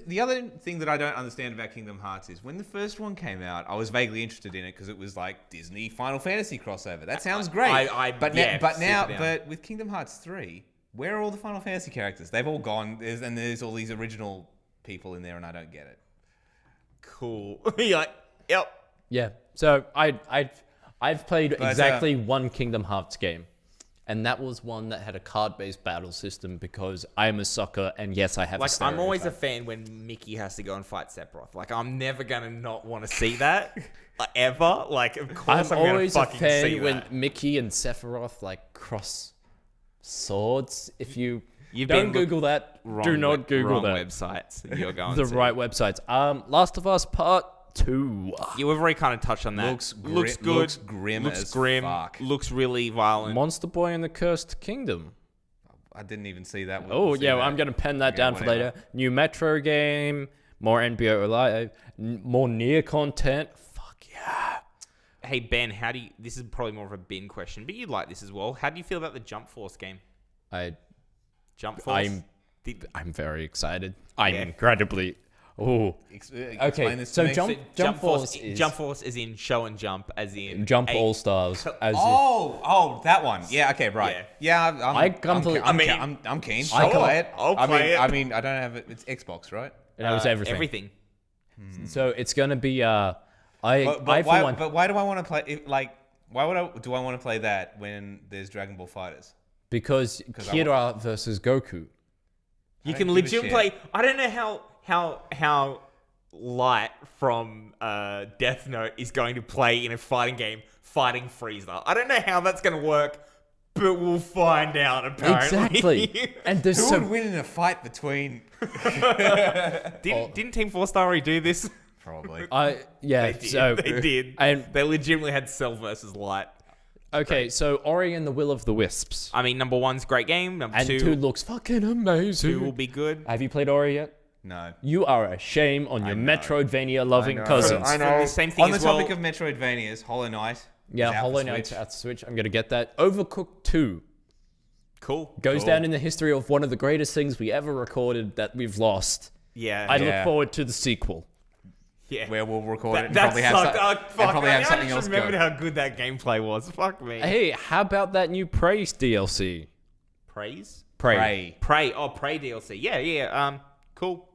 B: The other thing that I don't understand about Kingdom Hearts is when the first one came out, I was vaguely interested in it because it was like Disney Final Fantasy crossover. That sounds great. But with Kingdom Hearts 3, where are all the Final Fantasy characters? They've all gone, and there's all these original people in there, and I don't get it.
A: Cool. You're like, yep.
C: yeah. So I've played exactly one Kingdom Hearts game, and that was one that had a card-based battle system because I'm a sucker, and yes, I have.
A: Like,
C: a
A: I'm always a
C: stereotype.
A: fan when Mickey has to go and fight Sephiroth. Like, I'm never gonna not want to see that, ever. Like, of course, I'm
C: always
A: gonna
C: a
A: fucking see
C: fan when
A: that.
C: Mickey and Sephiroth like cross swords. If you
A: You've
C: don't
A: been
C: Google that, do not Google
A: wrong
C: that.
A: websites. You're going
C: The
A: to.
C: right websites. Last of Us Part 2.
A: Yeah, we've already kind of touched on that.
B: Looks
A: good.
B: looks grim
A: Looks
B: as
A: grim.
B: fuck.
A: Looks really violent.
C: Monster Boy and the Cursed Kingdom.
B: I didn't even see that one.
C: Oh,
B: see
C: yeah,
B: that.
C: I'm going to pen that
B: Okay,
C: down for
B: whatever.
C: later. New Metro game, more NBA Live, more Nier content. Fuck yeah.
A: Hey Ben, how do you? This is probably more of a Ben question, but you'd like this as well. How do you feel about the Jump Force game? Jump Force.
C: I'm very excited. I'm
A: Yeah.
C: incredibly... Oh.
B: Explain this to
C: so
B: me.
C: Jump Force is...
A: Jump Force is in show and jump, as in
C: Jump
A: a-
C: All-Stars. As
B: that one. Yeah, okay, right. Yeah, I'm keen.
A: Sure,
B: I'll play it.
A: I'll play it.
B: I mean, I don't have it. It's Xbox, right?
C: it was everything.
A: Everything.
C: So it's going to be...
B: But why do I want to play? Do I want to play that when there's Dragon Ball Fighters?
C: Because Kira versus Goku.
A: You
B: don't
A: can
B: give a
A: legitimately
B: shit.
A: play. I don't know how Light from Death Note is going to play in a fighting game fighting Frieza. I don't know how that's going to work, but we'll find out apparently.
C: Exactly. And there's
B: Who
C: some
B: would win in a fight between?
A: Didn't Team 4-Star already do this?
B: Probably.
C: yeah.
A: They did.
C: So
A: They did.
C: And
A: They legitimately had Cell versus Light.
C: okay, so Ori and the Will of the Wisps.
A: I mean, number 1's great game. Number
C: And
A: 2,
C: 2 looks fucking amazing.
A: 2 will be good.
C: Have you played Ori yet?
B: No.
C: You are a shame on your
B: know.
C: Metroidvania loving
B: I know.
C: cousins.
A: I know. The same thing
B: On the
A: as well.
B: topic of Metroidvanias, Hollow Knight.
C: Yeah,
B: is out for
C: Hollow Knight's
B: Switch.
C: out to Switch. I'm gonna get that. Overcooked 2
A: Cool.
C: goes
A: Cool.
C: down in the history of one of the greatest things we ever recorded that we've lost.
A: Yeah.
C: I
B: Yeah.
C: look forward to the sequel.
A: yeah.
B: Where we'll record it and
A: that
B: probably have,
A: sucked.
B: some-
A: Oh,
B: and
A: fuck.
B: probably have something
A: I
B: else
A: just remembered
B: go.
A: how good that gameplay was. Fuck me.
C: Hey, how about that new Praise DLC?
A: Praise?
C: Prey.
A: Prey. Oh, Prey DLC. Yeah. Cool.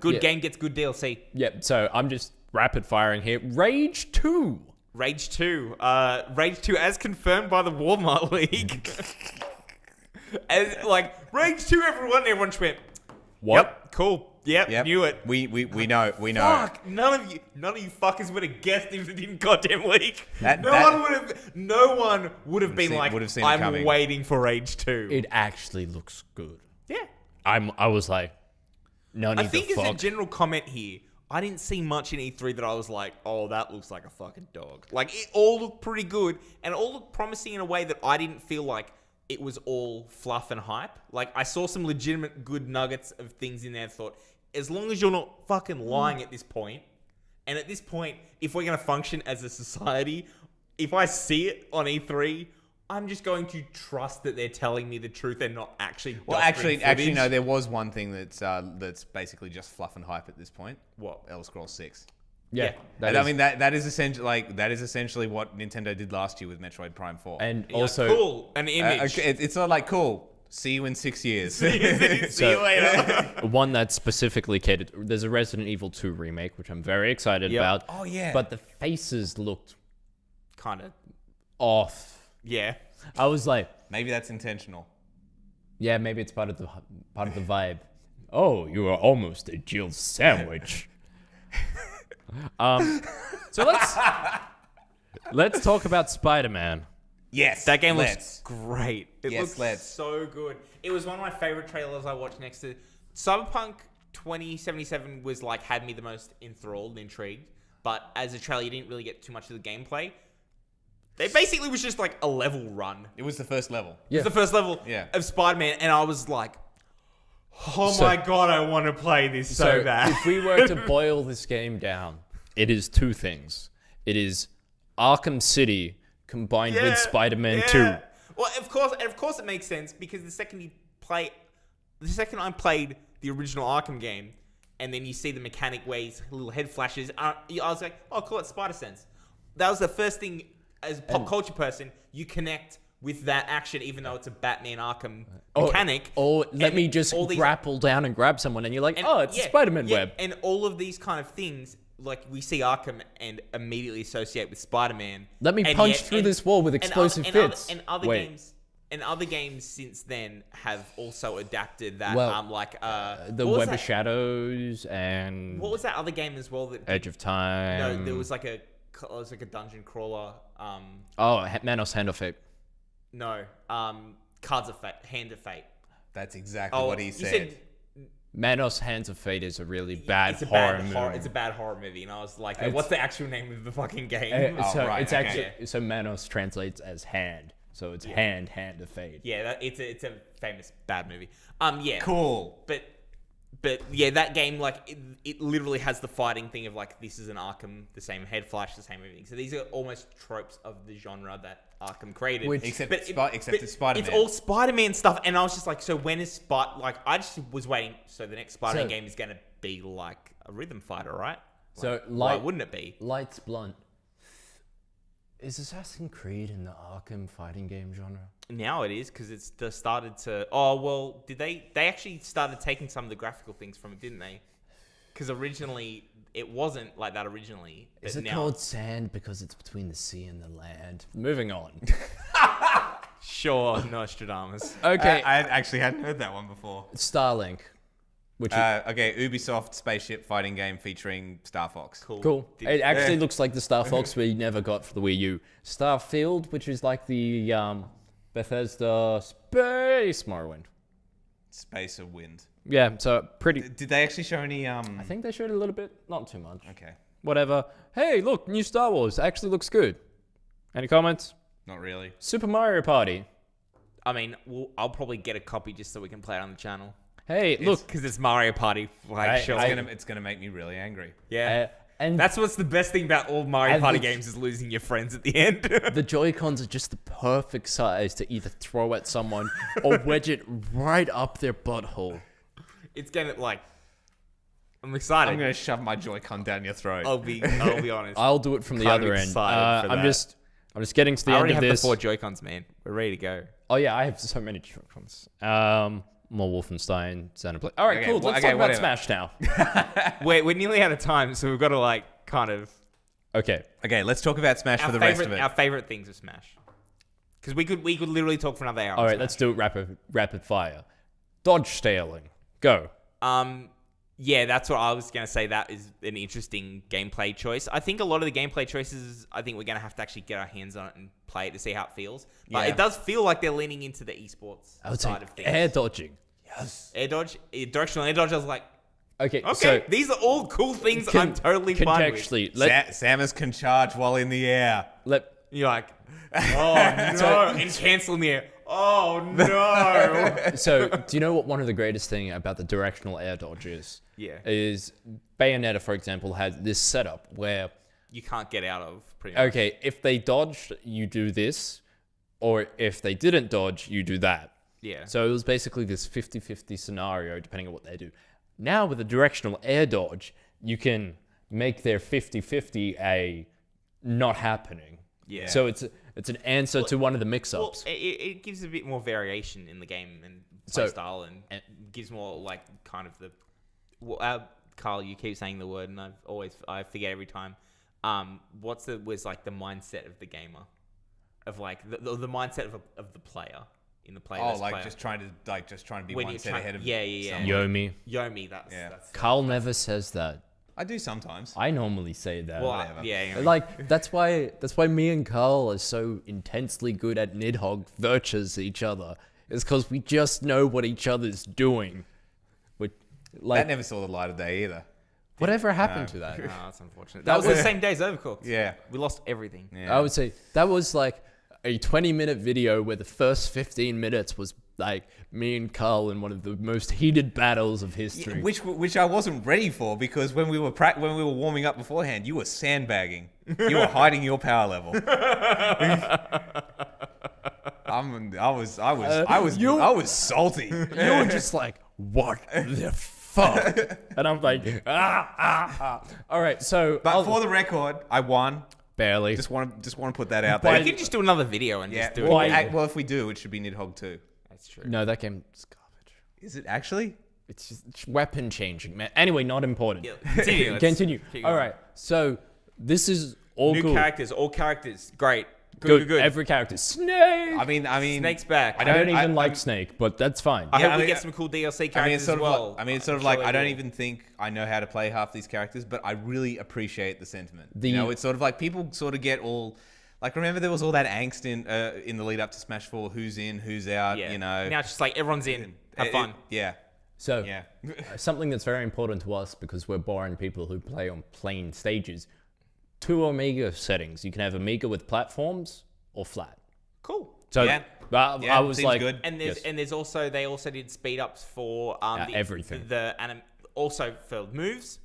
A: Good
C: yeah.
A: game gets good DLC.
C: Yep. So I'm just rapid firing here. Rage 2.
A: Rage 2. Rage 2 as confirmed by the Walmart League. As Rage 2, everyone just went,
C: What?
A: yep, cool. Yep,
B: Yep.
A: knew it.
B: We know.
A: Fuck, none of you fuckers would have guessed if it didn't goddamn leak. No one would have been
B: would have seen it
A: I'm
B: coming.
A: waiting for Rage 2.
C: It actually looks good.
A: Yeah.
C: I was like, none
A: I
C: of
A: think
C: the
A: as a
C: fuck.
A: general comment here, I didn't see much in E3 that I was like, oh, that looks like a fucking dog. Like, it all looked pretty good, and it all looked promising in a way that I didn't feel like it was all fluff and hype. Like, I saw some legitimate good nuggets of things in there and thought, as long as you're not fucking lying at this point, and at this point, if we're going to function as a society, if I see it on E3, I'm just going to trust that they're telling me the truth and not actually
B: Well,
A: doctoring
B: actually,
A: footage.
B: no. There was one thing that's basically just fluff and hype at this point.
A: What?
B: Elder Scrolls 6.
C: yeah.
B: And I mean that is essentially what Nintendo did last year with Metroid Prime 4.
C: and
A: Yeah,
C: also
A: cool, an image.
B: It's not like cool. See you in 6 years.
A: See you later.
C: one that's specifically catered. There's a Resident Evil 2 remake, which I'm very excited
A: Yep.
C: about.
B: Oh, yeah.
C: But the faces looked
A: Kind of.
C: off.
A: Yeah.
C: I was like,
B: Maybe that's intentional.
C: yeah, maybe it's part of the vibe. Oh, you are almost a Jill sandwich. So let's talk about Spider-Man.
B: Yes.
A: That game
B: let's.
A: looks great. It
B: Yes,
A: looks
B: let's.
A: so good. It was one of my favorite trailers I watched next to Cyberpunk 2077 was like had me the most enthralled and intrigued. But as a trailer, you didn't really get too much of the gameplay. It basically was just like a level run.
B: It was the first level.
C: Yeah.
A: It was the first level
B: Yeah.
A: of Spider-Man, and I was like, oh
C: So-
A: my god, I want to play this so bad.
C: if we were to boil this game down, it is two things. It is Arkham City combined with Spider-Man 2.
A: Well, of course it makes sense because the second I played the original Arkham game, and then you see the mechanic where his little head flashes, I was like, oh, cool, it's Spider Sense. That was the first thing as a pop culture person you connect with that action, even though it's a Batman Arkham mechanic.
C: Or let
A: And
C: me just
A: all these-
C: grapple down and grab someone, and you're like,
A: and-
C: oh, it's
A: yeah,
C: a Spider-Man
A: yeah,
C: web.
A: and all of these kind of things. Like, we see Arkham and immediately associate with Spider-Man.
C: Let me
A: And
C: punch
A: yet-
C: through
A: and-
C: this wall with
A: and
C: explosive
A: other-
C: fits.
A: And other
C: Wait.
A: games, and other games since then have also adapted that.
C: Well,
A: what
C: the
A: was
C: Web
A: that?
C: of Shadows and
A: What was that other game as well? That
C: Edge of Time.
A: no, there was like a dungeon crawler.
C: Manos Hand of Fate.
A: No, Cards of Fate, Hand of Fate.
B: That's exactly what he
A: you
B: said.
C: Manos Hands of Fate is a really bad
A: it's a
C: horror
A: bad
C: movie.
A: It's a bad horror movie, and I was like,
C: It's-
A: what's the actual name of the fucking game?
C: So
B: right,
C: it's
B: okay.
C: actually so Manos translates as hand, so it's hand of fate.
A: Yeah, it's a famous bad movie. Yeah,
B: Cool.
A: But yeah, that game, like, it literally has the fighting thing of, like, this is an Arkham, the same head flash, the same everything. So these are almost tropes of the genre that Arkham created.
C: Which-
B: Except
A: it's
B: it's Spider-Man.
A: It's all Spider-Man stuff. And I was just like, so when is I just was waiting. So the next Spider-Man
C: So-
A: game is going to be like a rhythm fighter, right?
C: So
A: Why wouldn't it be?
C: Lights blunt. Is Assassin's Creed in the Arkham fighting game genre?
A: Now it is, because it's just started to... Oh, well, did they actually started taking some of the graphical things from it, didn't they? Because originally, it wasn't like that originally.
C: Is
A: but
C: it
A: now-
C: called sand because it's between the sea and the land? Moving on.
A: Sure, Nostradamus.
C: Okay,
B: I actually hadn't heard that one before.
C: Starlink, which is
B: Okay, Ubisoft spaceship fighting game featuring Star Fox.
C: cool.
A: Did-
C: It actually looks like the Star Fox we never got for the Wii U. Starfield, which is like the Bethesda Space Morrowind.
B: Space of Wind.
C: Yeah, so pretty.
B: Did they actually show any?
C: I think they showed a little bit, not too much.
B: Okay.
C: Whatever. Hey, look, new Star Wars actually looks good. Any comments?
B: Not really.
C: Super Mario Party.
A: I mean, I'll probably get a copy just so we can play it on the channel.
C: Hey, look.
A: Because it's Mario Party. Like, sure.
B: It's gonna make me really angry.
A: Yeah.
C: And
A: That's what's the best thing about all Mario
C: And
A: Party
C: the-
A: games is losing your friends at the end.
C: the Joy-Cons are just the perfect size to either throw at someone or wedge it right up their butthole.
A: It's gonna like. I'm excited.
B: I'm gonna shove my Joy-Con down your throat.
A: I'll be honest.
C: I'll do it from the
A: Kind
C: other
A: of
C: end.
A: excited for
C: I'm
A: that.
C: just getting to the
A: I
C: end
A: already
C: of
A: have
C: this.
A: the 4 Joy-Cons, man. We're ready to go.
C: Oh yeah, I have so many Joy-Cons. More Wolfenstein, Xenoblade. All right,
B: Okay,
C: cool.
B: well,
C: Let's
B: okay,
C: talk about
B: whatever.
C: Smash now.
A: We're nearly out of time, so we've got to like kind of
C: Okay.
B: Okay, let's talk about Smash for the rest of it.
A: our favorite things of Smash. Because we could literally talk for another hour.
C: All
A: on
C: right,
A: Smash.
C: let's do it rapid fire. Dodge staling. Go.
A: Yeah, that's what I was going to say. That is an interesting gameplay choice. I think a lot of the gameplay choices, I think we're going to have to actually get our hands on it and play it to see how it feels. But
B: Yeah.
A: it does feel like they're leaning into the esports
C: I would say
A: side of things.
C: air dodging.
A: Air dodge, directional air dodge. I was like,
C: Okay,
A: okay,
C: so
A: these are all cool things I'm totally fine with.
C: contextually,
B: Samus can charge while in the air.
A: You're like, oh no, and cancel in the air. Oh no.
C: So, do you know what one of the greatest thing about the directional air dodge is?
A: Yeah.
C: Is Bayonetta, for example, has this setup where,
A: You can't get out of pretty much.
C: okay, if they dodged, you do this, or if they didn't dodge, you do that.
A: Yeah.
C: So it was basically this 50-50 scenario, depending on what they do. Now with a directional air dodge, you can make their 50-50 a not happening.
A: Yeah.
C: So it's an answer to one of the
A: Well,
C: mix-ups.
A: it gives a bit more variation in the game and
C: So-
A: play style, and gives more like kind of the. Well, Carl, you keep saying the word, and I forget every time. Was like the mindset of the gamer, of like the mindset of the player in the player.
B: Oh,
A: versus
B: like
A: player.
B: just trying to be
A: When
B: one
A: you're
B: step
A: trying-
B: ahead of.
A: yeah.
B: someone.
C: Yomi.
A: Yomi, that's
B: Yeah.
C: Carl never says that.
B: I do sometimes.
C: I normally say that.
A: well,
B: whatever.
A: yeah.
C: Like that's why me and Carl are so intensely good at Nidhogg versus each other. It's because we just know what each other's doing.
B: That
C: Like
B: never saw the light of day either.
C: whatever happened to that?
A: Oh, that's unfortunate. That was the same day as Overcooked.
B: Yeah.
A: We lost everything.
B: Yeah.
C: I would say that was like a 20-minute video where the first 15 minutes was like me and Carl in one of the most heated battles of history.
B: Which I wasn't ready for because when we were warming up beforehand, you were sandbagging. You were hiding your power level. I was salty.
C: You were just like, what the fuck? And I'm like, ah. All right, so
B: But for the record, I won.
C: barely.
B: Just want to put that out
C: But-
B: there.
A: We can just do another video and
B: Yeah.
A: just do it.
C: Why-
A: again.
B: Well, if we do, it should be Nidhogg 2.
A: That's true.
C: No, that game's garbage.
B: Is it actually?
C: It's just weapon changing, man. Anyway, not important.
A: Yeah, continue. Let's
C: Continue.
A: keep
C: All
A: going.
C: right, so this is all
A: New
C: good.
A: characters, all characters, great.
C: Good.
A: Good.
C: Every character. Snake.
B: I mean,
A: Snake's back.
C: I don't even like
B: I'm-
C: Snake, but that's fine.
A: I
B: Yeah,
A: hope
B: I
A: we
B: mean,
A: get some cool DLC characters
B: I mean, it's sort
A: as
B: of
A: well.
B: like, it's sort of
A: I'm
B: like
A: sure
B: I
A: they
B: don't
A: will.
B: even think I know how to play half these characters, but I really appreciate the sentiment.
C: The-
B: You know, it's sort of like people sort of get all like. Remember, there was all that angst in the lead up to Smash 4. Who's in, who's out.
A: Yeah.
B: You know,
A: Now it's just like everyone's in. Have fun.
B: Yeah,
C: So
B: yeah.
C: something that's very important to us because we're boring people who play on plain stages. 2 Omega settings. You can have Omega with platforms or flat.
A: Cool.
C: So
B: Yeah.
C: I was
B: seems
C: like,
B: good.
A: And there's
C: Yes.
A: and there's also they also did speed ups for
C: everything.
A: Also for moves,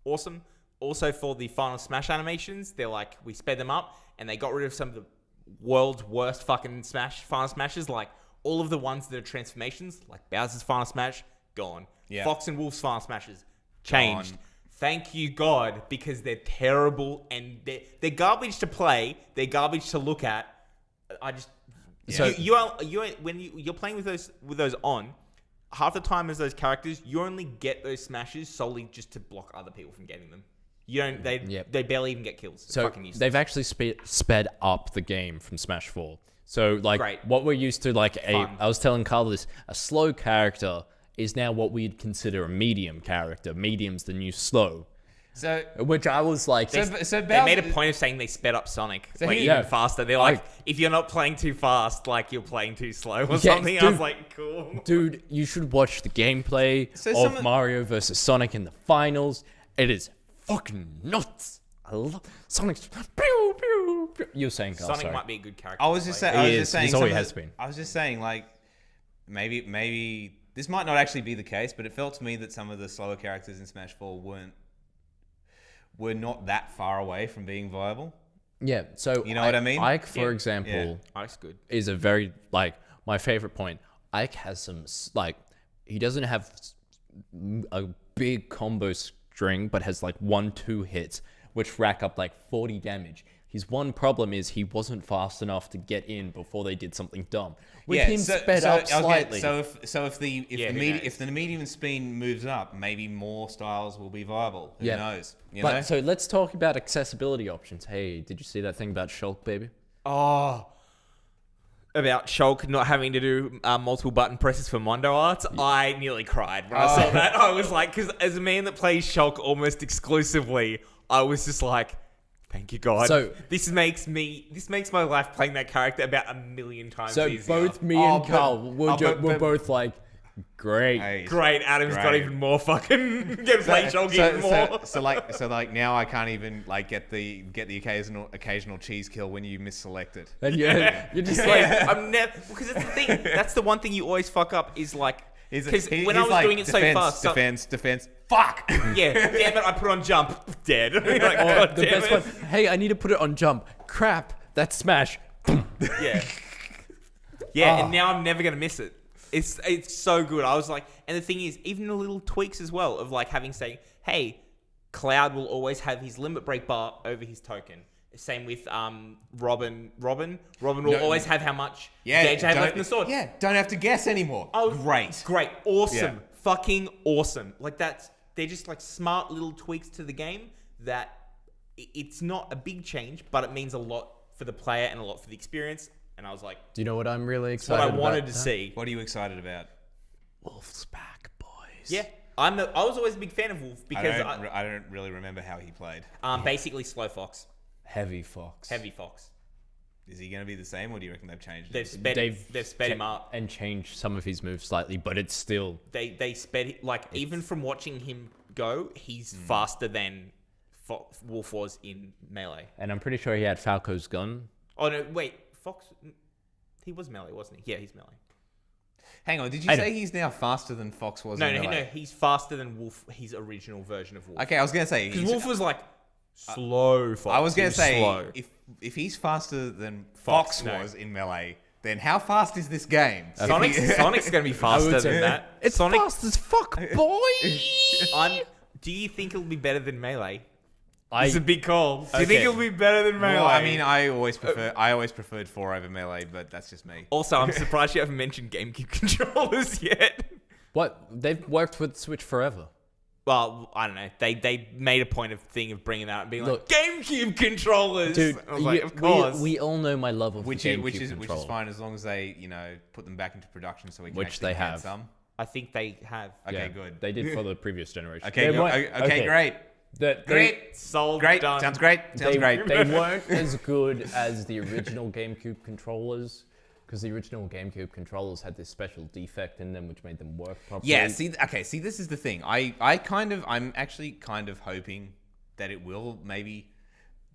A: awesome. Also for the final Smash animations, they're like we sped them up and they got rid of some of the world's worst fucking final smashes, like all of the ones that are transformations, like Bowser's final smash, gone.
B: Yeah.
A: Fox and Wolf's final smashes, changed.
B: Gone.
A: Thank you God, because they're terrible and they're garbage to play. They're garbage to look at. I just
C: So-
A: when you're playing with those on, half the time as those characters, you only get those smashes solely just to block other people from getting them. You don't. They barely even get kills. It's
C: so
A: fucking useless.
C: they've actually sped up the game from Smash 4. So like
A: Great.
C: what we're used to, like
A: Fun.
C: I was telling Carl this, a slow character is now what we'd consider a medium character. Medium's the new slow.
B: So
C: which I was like,
B: so
A: They
B: Bowser,
A: made a point of saying they sped up Sonic like
C: yeah.
A: even faster. They're like,
C: Like-
A: if you're not playing too fast, like you're playing too slow or
C: Yeah,
A: something. I was
C: dude.
A: like, cool.
C: dude, you should watch the gameplay
B: So
C: of
B: some of-
C: Mario versus Sonic in the finals. It is fucking nuts. I love Sonic's. Pew, pew, pew. You're saying, Carl,
A: Sonic
C: sorry.
A: might be a good character.
B: I was
A: to
B: just
A: play.
B: saying. I was
C: He
B: just
C: is.
B: saying.
C: He's
B: some
C: always
B: of the-
C: has been.
B: I was just saying, like, maybe this might not actually be the case, but it felt to me that some of the slower characters in Smash 4 were not that far away from being viable.
C: Yeah, so
B: You know what I mean?
C: Ike, for
A: Yeah.
C: example,
A: Ike's good.
C: is a very like my favorite point. Ike has some like he doesn't have a big combo string, but has like 1-2 hits which rack up like 40 damage. His one problem is he wasn't fast enough to get in before they did something dumb. With him sped up
B: okay,
C: slightly.
B: if the
A: Yeah, who knows?
B: if the medium speed moves up, maybe more styles will be viable. Who
C: Yeah.
B: knows? You
C: but
B: know?
C: so let's talk about accessibility options. Hey, did you see that thing about Shulk, baby?
A: Oh, about Shulk not having to do multiple button presses for Mondo Arts, I nearly cried when I saw that. I was like, because as a man that plays Shulk almost exclusively, I was just like, thank you, God.
C: So-
A: this makes my life playing that character about a million times
C: So
A: easier.
C: both me
B: Oh,
C: and Carl were
B: but-
C: both like, great.
B: Hey,
A: Great, Adam's got
B: Great.
A: even more fucking get play Shulk even more.
B: So like now I can't even like get the occasional cheese kill when you misselect it.
C: And you're just
A: Like,
C: like,
A: I'm never, because that's the thing. That's the one thing you always fuck up is like, because
B: He's
A: when I was
B: like,
A: doing it so fast,
B: defense. Fuck.
A: yeah, damn it, I put on jump, dead. Like, God
C: the
A: damn
C: best
A: it.
C: one. Hey, I need to put it on jump. Crap, that's smash.
A: Yeah, yeah, and now I'm never gonna miss it. It's so good. I was like, and the thing is, even the little tweaks as well of like having saying, hey, Cloud will always have his limit break bar over his token. Same with Robin. Robin will always have how much gauge they have left in the sword.
B: Yeah, don't have to guess anymore.
A: Oh,
B: great.
A: Awesome.
B: Yeah.
A: Fucking awesome. Like they're just like smart little tweaks to the game that it's not a big change, but it means a lot for the player and a lot for the experience. And I was like,
C: Do you know what I'm really
A: what
C: excited
A: I
C: about?
A: wanted to see.
B: What are you excited about?
C: Wolf's back, boys.
A: Yeah. I was always a big fan of Wolf because
B: I don't really remember how he played.
A: basically slow fox,
C: Heavy Fox.
A: heavy fox.
B: Is he going to be the same, or do you reckon they've changed
A: They've
B: it?
A: sped him up.
C: and changed some of his moves slightly, but it's still
A: They sped like even from watching him go, he's faster than Wolf was in Melee.
C: and I'm pretty sure he had Falco's gun.
A: Oh no, wait, Fox. He was Melee, wasn't he? Yeah, he's Melee.
B: Hang on, did you
C: I know.
B: say he's now faster than Fox was?
A: No,
B: in
A: no,
B: Melee?
A: no. He's faster than Wolf. His original version of Wolf.
B: Okay, I was going to say.
A: Because Wolf was like slow. Fox.
B: I was
A: He
B: going to say,
A: slow.
B: if he's faster than
A: Fox,
B: Fox
A: no.
B: was in Melee, then how fast is this game?
A: Sonic's gonna be faster
C: say
A: than that.
C: It's
A: Sonic.
C: fast as fuck, boy.
A: Do you think it'll be better than Melee?
C: I
A: It's a big call. Do you think
C: Okay.
A: it'll be better than Melee?
B: Well, I mean, I always preferred 4 over Melee, but that's just me.
A: also, I'm surprised you haven't mentioned GameCube controllers yet.
C: what they've worked with Switch forever.
A: Well, I don't know. They made a point of bringing that up and being
C: Look.
A: like GameCube controllers.
C: Dude,
A: I was like, of course.
C: we all know my love of
B: Which
C: the
B: is
C: GameCube
B: which is
C: controller.
B: fine as long as they put them back into production so we can
C: Which
B: actually
C: they
B: get
C: have.
B: some.
A: I think they have.
B: Okay,
C: Yeah,
B: good.
C: They did for the previous generation.
B: Okay,
C: They
B: go-
C: weren't-
B: okay, great.
A: Great. Sold.
B: Great.
A: Done.
B: Sounds great. Sounds great.
C: They weren't as good as the original GameCube controllers, because the original GameCube controllers had this special defect in them which made them work properly.
B: Yeah, see, this is the thing. I'm actually kind of hoping that it will maybe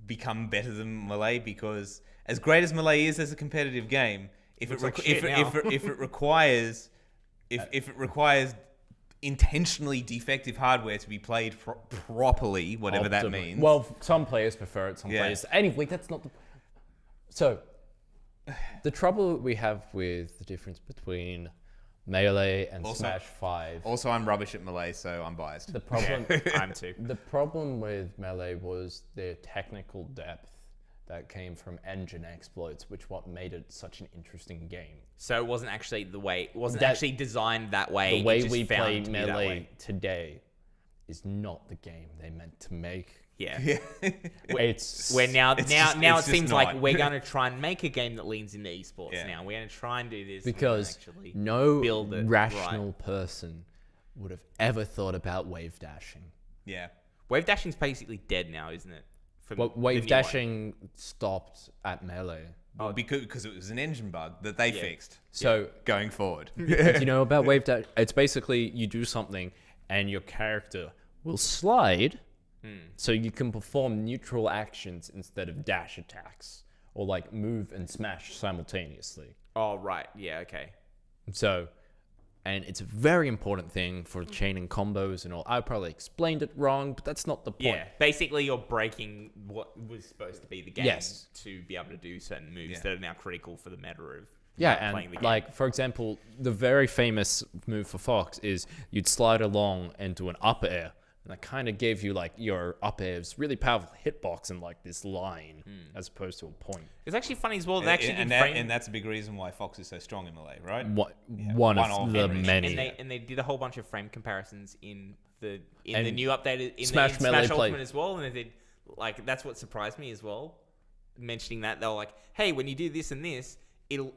B: become better than Melee, because as great as Melee is as a competitive game, if it requires intentionally defective hardware to be played properly, whatever that means.
C: Well, some players prefer it, some
B: Yeah.
C: players. Anyway, that's not the. So, the trouble we have with the difference between Melee and
B: Also-
C: Smash 5.
B: Also, I'm rubbish at Melee, so I'm biased.
C: The problem.
A: I'm too.
C: The problem with Melee was their technical depth that came from engine exploits, which what made it such an interesting game.
A: So it wasn't actually the way. It wasn't
C: That-
A: actually designed that way.
C: The
A: it
C: way
A: just
C: we
A: found
C: play
A: to be that
C: Melee
A: way.
C: today is not the game they meant to make.
A: Yeah.
C: It's
A: Where now
B: It's
A: it
B: just
A: seems
B: not.
A: like we're going to try and make a game that leans into esports
B: Yeah.
A: now. We're going to try and do this.
C: because
A: actually
C: no
A: build it
C: rational person would have ever thought about wave dashing.
B: Yeah.
A: Wave dashing's basically dead now, isn't it?
C: Well,
A: the
C: wave
A: new
C: dashing stopped at melee.
B: Because it was an engine bug that they fixed.
C: So
B: Going forward.
C: do you know about wave dash? It's basically you do something and your character will slide, so you can perform neutral actions instead of dash attacks, or like move and smash simultaneously.
A: Oh, right. Yeah, okay.
C: So, and it's a very important thing for chaining combos and all. I probably explained it wrong, but that's not the point.
A: Yeah, basically you're breaking what was supposed to be the game
C: Yes.
A: to be able to do certain moves
B: Yeah.
A: that are now critical for the meta of
C: Yeah,
A: playing the
C: and
A: game.
C: like for example, the very famous move for Fox is you'd slide along and do an up air, and that kind of gave you like your up air's really powerful hitbox in like this line as opposed to a point.
A: It's actually funny as well. They actually did
B: and that's a big reason why Fox is so strong in Melee, right?
C: One of the many.
A: and they did a whole bunch of frame comparisons in the new update in
C: Smash
A: the, in
C: Melee
A: Smash
C: Play.
A: Ultimate as well, and they did like that's what surprised me as well. Mentioning that they were like, hey, when you do this and this, it'll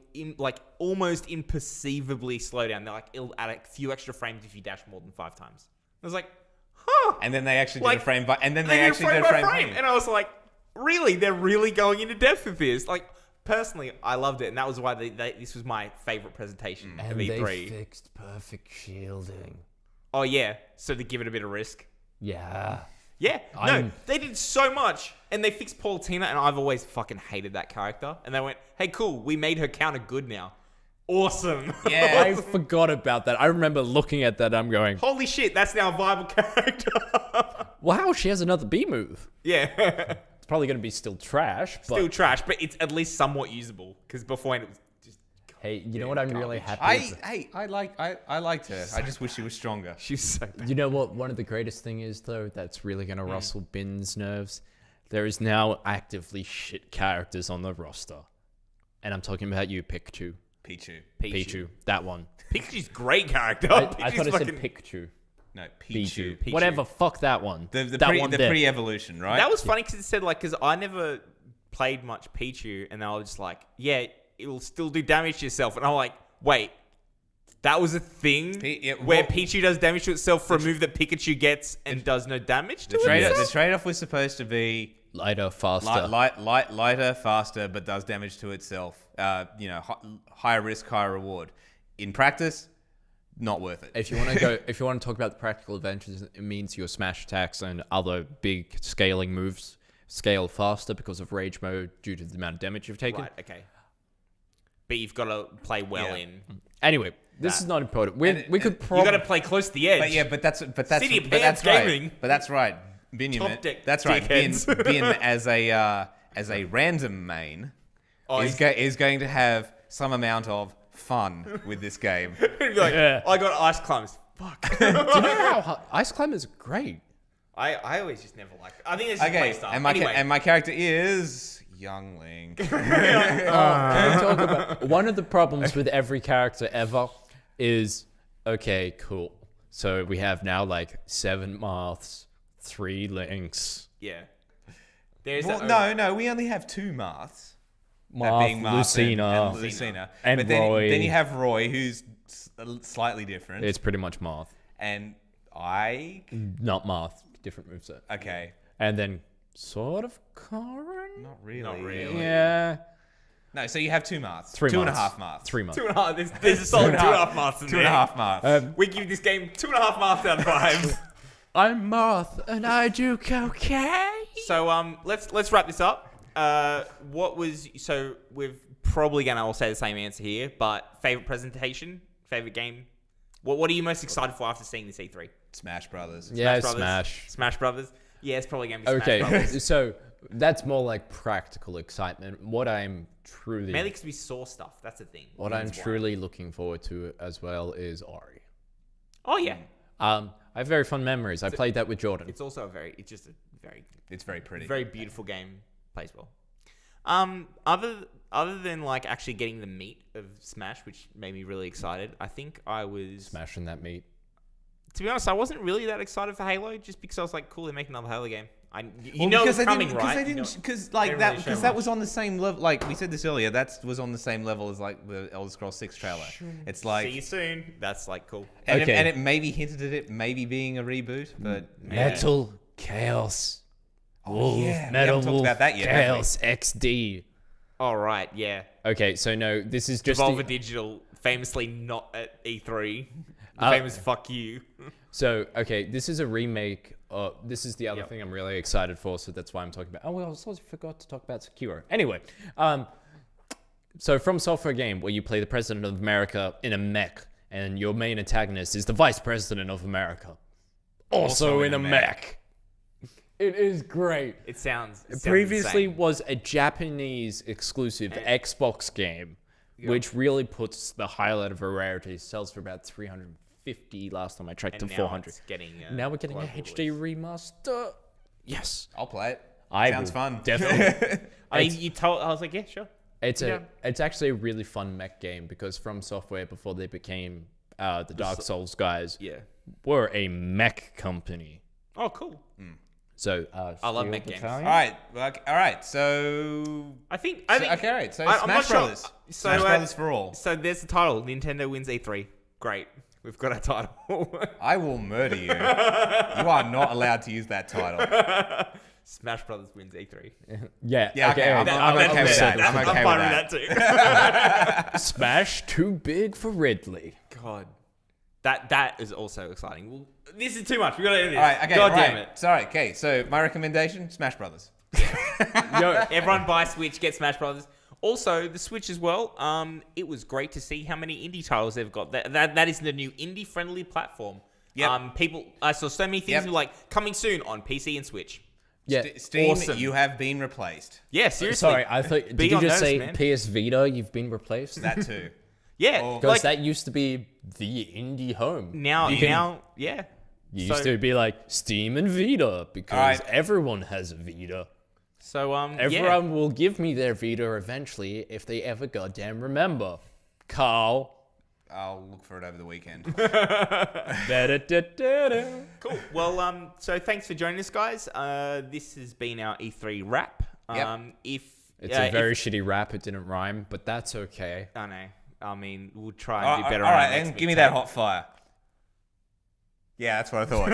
A: almost imperceivably slow down. They're like, it'll add a few extra frames if you dash more than 5 times. I was like, huh.
B: And then they actually did
A: Like,
B: a frame by, and then
A: They
B: they
A: did
B: actually did a frame by frame.
A: and I was like, really? They're really going into depth with this. Like, personally, I loved it, and that was why this was my favorite presentation of
C: And
A: E3.
C: they fixed perfect shielding.
A: Oh yeah, so to give it a bit of risk.
C: Yeah.
A: Yeah, no,
C: I'm-
A: they did so much, and they fixed Palutena, and I've always fucking hated that character. And they went, "Hey, cool, we made her counter good now. Awesome."
B: Yeah.
C: I forgot about that. I remember looking at that. I'm going,
A: Holy shit, that's now a viable character.
C: wow, she has another B move.
A: Yeah,
C: It's probably going to be still trash, but
A: still trash, but it's at least somewhat usable because beforehand it was just.
C: hey, you know what I'm really happy with?
B: I liked her. I just wish she was stronger.
A: She was so bad.
C: You know what one of the greatest thing is, though, that's really going to rustle Bin's nerves? There is now actively shit characters on the roster. And I'm talking about you, Pikachu.
B: Pichu.
C: That one.
A: Pikachu's great character.
C: I
A: Pikachu's
C: thought I said
A: fucking-
C: Pikachu.
B: No, Pichu.
C: Pichu. Whatever, fuck that one.
B: The
C: that one there.
B: pre-evolution, right?
A: That was funny because it said because I never played much Pichu, and they were just like, yeah, it will still do damage to yourself, and I'm like, wait, that was a thing where Pichu does damage to itself for a move that Pikachu gets and does no damage to itself.
B: The trade-off was supposed to be
C: Lighter, faster.
B: lighter, faster, but does damage to itself. Higher risk, higher reward. In practice, not worth it.
C: If you want to go, if you want to talk about the practical advantages, it means your smash attacks and other big scaling moves scale faster because of rage mode due to the amount of damage you've taken.
A: Right, okay. But you've got to play well in.
C: Anyway, this is not important. We could
A: You
C: probably.
A: got to play close to the edge.
B: But that's
A: City of
B: but
A: Pants
B: that's right.
A: Gaming.
B: But that's right. Benjamin.
A: Top deck
B: That's right.
A: dickheads.
B: Bin as a random main
A: Oh,
B: is going to have some amount of fun with this game.
A: He'd be like,
C: Yeah.
A: I got ice climbs. Fuck.
C: Do you know how Ice Climber is great?
A: I always just never liked it. I think it's just play
B: Okay,
A: style.
B: and my
A: Anyway.
B: and my character is Young Link.
C: Can I talk about one of the problems with every character ever is okay, cool. So we have now like 7 Marths, 3 Links,
A: Yeah. There's
B: Well,
A: that
B: no, we only have 2 Marths. That
C: Marth,
B: being Marth
C: Lucina.
B: and Lucina.
C: And
B: but then,
C: Roy.
B: Then you have Roy, who's slightly different.
C: It's pretty much Marth,
B: And I...
C: not Marth, different moveset.
B: Okay.
C: And then sort of Corrin.
B: Not really.
A: Not really.
C: Yeah,
B: No, so you have 2 Marths.
C: 3
B: Two and a
C: Marths.
B: half Marths.
C: 3 Marths.
A: 2.5. There's a solid 2.5 marks in
B: 2
A: there.
B: and a half Marths.
A: We give this game 2.5 marks out of 5.
C: I'm Marth and I do cocaine.
A: So let's wrap this up. We're probably gonna all say the same answer here, but favorite presentation, favorite game. What are you most excited for after seeing this E3?
B: Smash Brothers.
C: Yeah,
A: Brothers?
C: Smash.
A: Smash Brothers. Yeah, it's probably gonna be Smash
C: Okay,
A: Brothers.
C: so that's more like practical excitement. What I'm truly,
A: Mainly because we saw stuff. That's the thing.
C: what I'm
A: That's why.
C: truly looking forward to as well is Ori.
A: Oh yeah,
C: I have very fun memories. I played that with Jordan.
A: it's also it's just a very
B: It's very pretty.
A: very beautiful game. Plays well. Other than like actually getting the meat of Smash, which made me really excited, I think I was.
C: Smashing that meat.
A: To be honest, I wasn't really that excited for Halo, just because I was like, cool, they're making another Halo game. You
B: Well,
A: know
B: because
A: it's
B: they
A: coming,
B: didn't,
A: right?
B: Because
A: they didn't really show
B: that
A: much.
B: was on the same level. Like we said this earlier, that was on the same level as like the Elder Scrolls 6 trailer. It's like,
A: See you soon. That's like cool.
B: and,
C: Okay.
B: it maybe hinted at it maybe being a reboot, but
A: Yeah.
C: Metal Chaos.
B: Oh, yeah. We
C: Metal
B: haven't talked
C: Wolf
B: about that yet, have we?
C: Chaos XD.
A: All right, yeah.
C: Okay, so no, this is just
A: Devolver Digital, famously not at E3. The famous fuck you.
C: So, okay, this is a remake. This is the other thing I'm really excited for, so that's why I'm talking about. Oh, well, I also forgot to talk about Sekiro. Anyway, so From Software game where you play the President of America in a mech, and your main antagonist is the Vice President of America, also in a mech. It is great.
A: It sounds
C: Previously
A: insane.
C: was a Japanese exclusive Xbox game, which really puts the highlight of a rarity. It sells for about 350 last time I checked,
A: And
C: to
A: now
C: 400.
A: it's getting,
C: Now we're getting a
A: global
C: HD remaster. Yes.
B: I'll play it.
C: I
B: Sounds
C: will
B: fun.
C: Definitely.
A: I mean, you told. I was like, yeah, sure.
C: It's actually a really fun mech game because From Software, before they became the Dark Souls guys,
A: Yeah.
C: were a mech company.
A: Oh, cool.
C: So
A: I love
C: Steel
A: mech games.
C: Battalion?
B: All right. All right. So.
A: I think.
B: Okay. All right. So
A: I'm
B: Smash
A: not sure.
B: Brothers.
A: So,
B: Smash Brothers for all.
A: So there's the title. Nintendo wins E3. Great. We've got our title.
B: I will murder you. You are not allowed to use that title.
A: Smash Brothers wins E3.
C: Yeah.
B: Yeah. Okay. I'm okay with that. I'm okay with that.
A: too.
C: Smash too big for Ridley.
A: God. That is also exciting. Well, this is too much. We gotta end this.
B: All right. Okay.
A: God
B: right.
A: damn it.
B: Sorry. Okay. So my recommendation: Smash Brothers.
C: Yo,
A: Everyone buy Switch, get Smash Brothers. Also, the Switch as well. It was great to see how many indie titles they've got. That is the new indie-friendly platform.
B: Yep.
A: I saw so many things like coming soon on PC and Switch.
C: yeah.
B: Steam,
A: Awesome.
B: you have been replaced.
A: Yeah, seriously.
C: Sorry, I thought. Did
A: Be
C: you
A: on
C: just
A: notice,
C: say
A: man.
C: PS Vita? You've been replaced.
B: That too.
A: Yeah,
B: Oh.
C: Because
A: like
C: that used to be the indie home.
A: now, yeah.
C: You used to be like Steam and Vita because
B: Alright.
C: everyone has a Vita.
A: So
C: Everyone will give me their Vita eventually if they ever goddamn remember. Carl.
B: I'll look for it over the weekend.
C: Da-da-da-da-da.
A: Cool. Well, so thanks for joining us, guys. This has been our E3 wrap.
B: Yep.
C: It's a very shitty rap. It didn't rhyme, but that's okay.
A: I know. I mean, we'll try and do better.
B: All
A: on
B: right,
A: our next
B: and give me
A: mixtape.
B: that hot fire. Yeah, that's what I thought.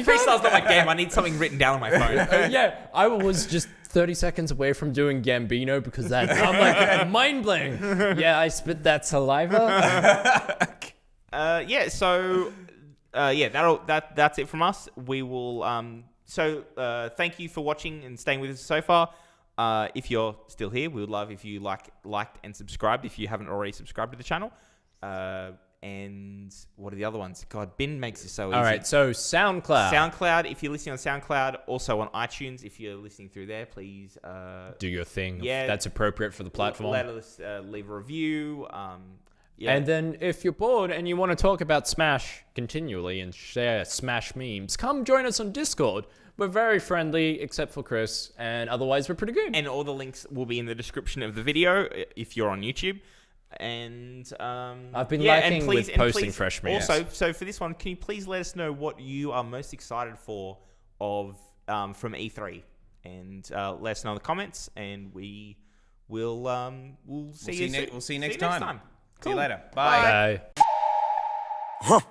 A: Freestyle's not my game. I need something written down on my phone.
C: Yeah, I was just 30 seconds away from doing Gambino because that I'm like mind blowing. Yeah, I spit that saliva.
A: So that's it from us. We will thank you for watching and staying with us so far. If you're still here, we would love if you liked and subscribed if you haven't already subscribed to the channel. And what are the other ones? God, Bin makes this so easy.
C: All right, so SoundCloud.
A: SoundCloud, if you're listening on SoundCloud, also on iTunes, if you're listening through there, please
C: Do your thing.
A: Yeah.
C: That's appropriate for the platform.
A: let us leave a review. Yeah.
C: And then if you're bored and you want to talk about Smash continually and share Smash memes, come join us on Discord. We're very friendly, except for Chris, and otherwise we're pretty good.
A: And all the links will be in the description of the video if you're on YouTube. And
C: I've been lacking with posting
A: please,
C: fresh memes.
A: Also, so for this one, can you please let us know what you are most excited for from E3, and let us know in the comments, and we'll see you
B: We'll see you next time.
A: Cool.
B: See you later. Bye.
C: Bye.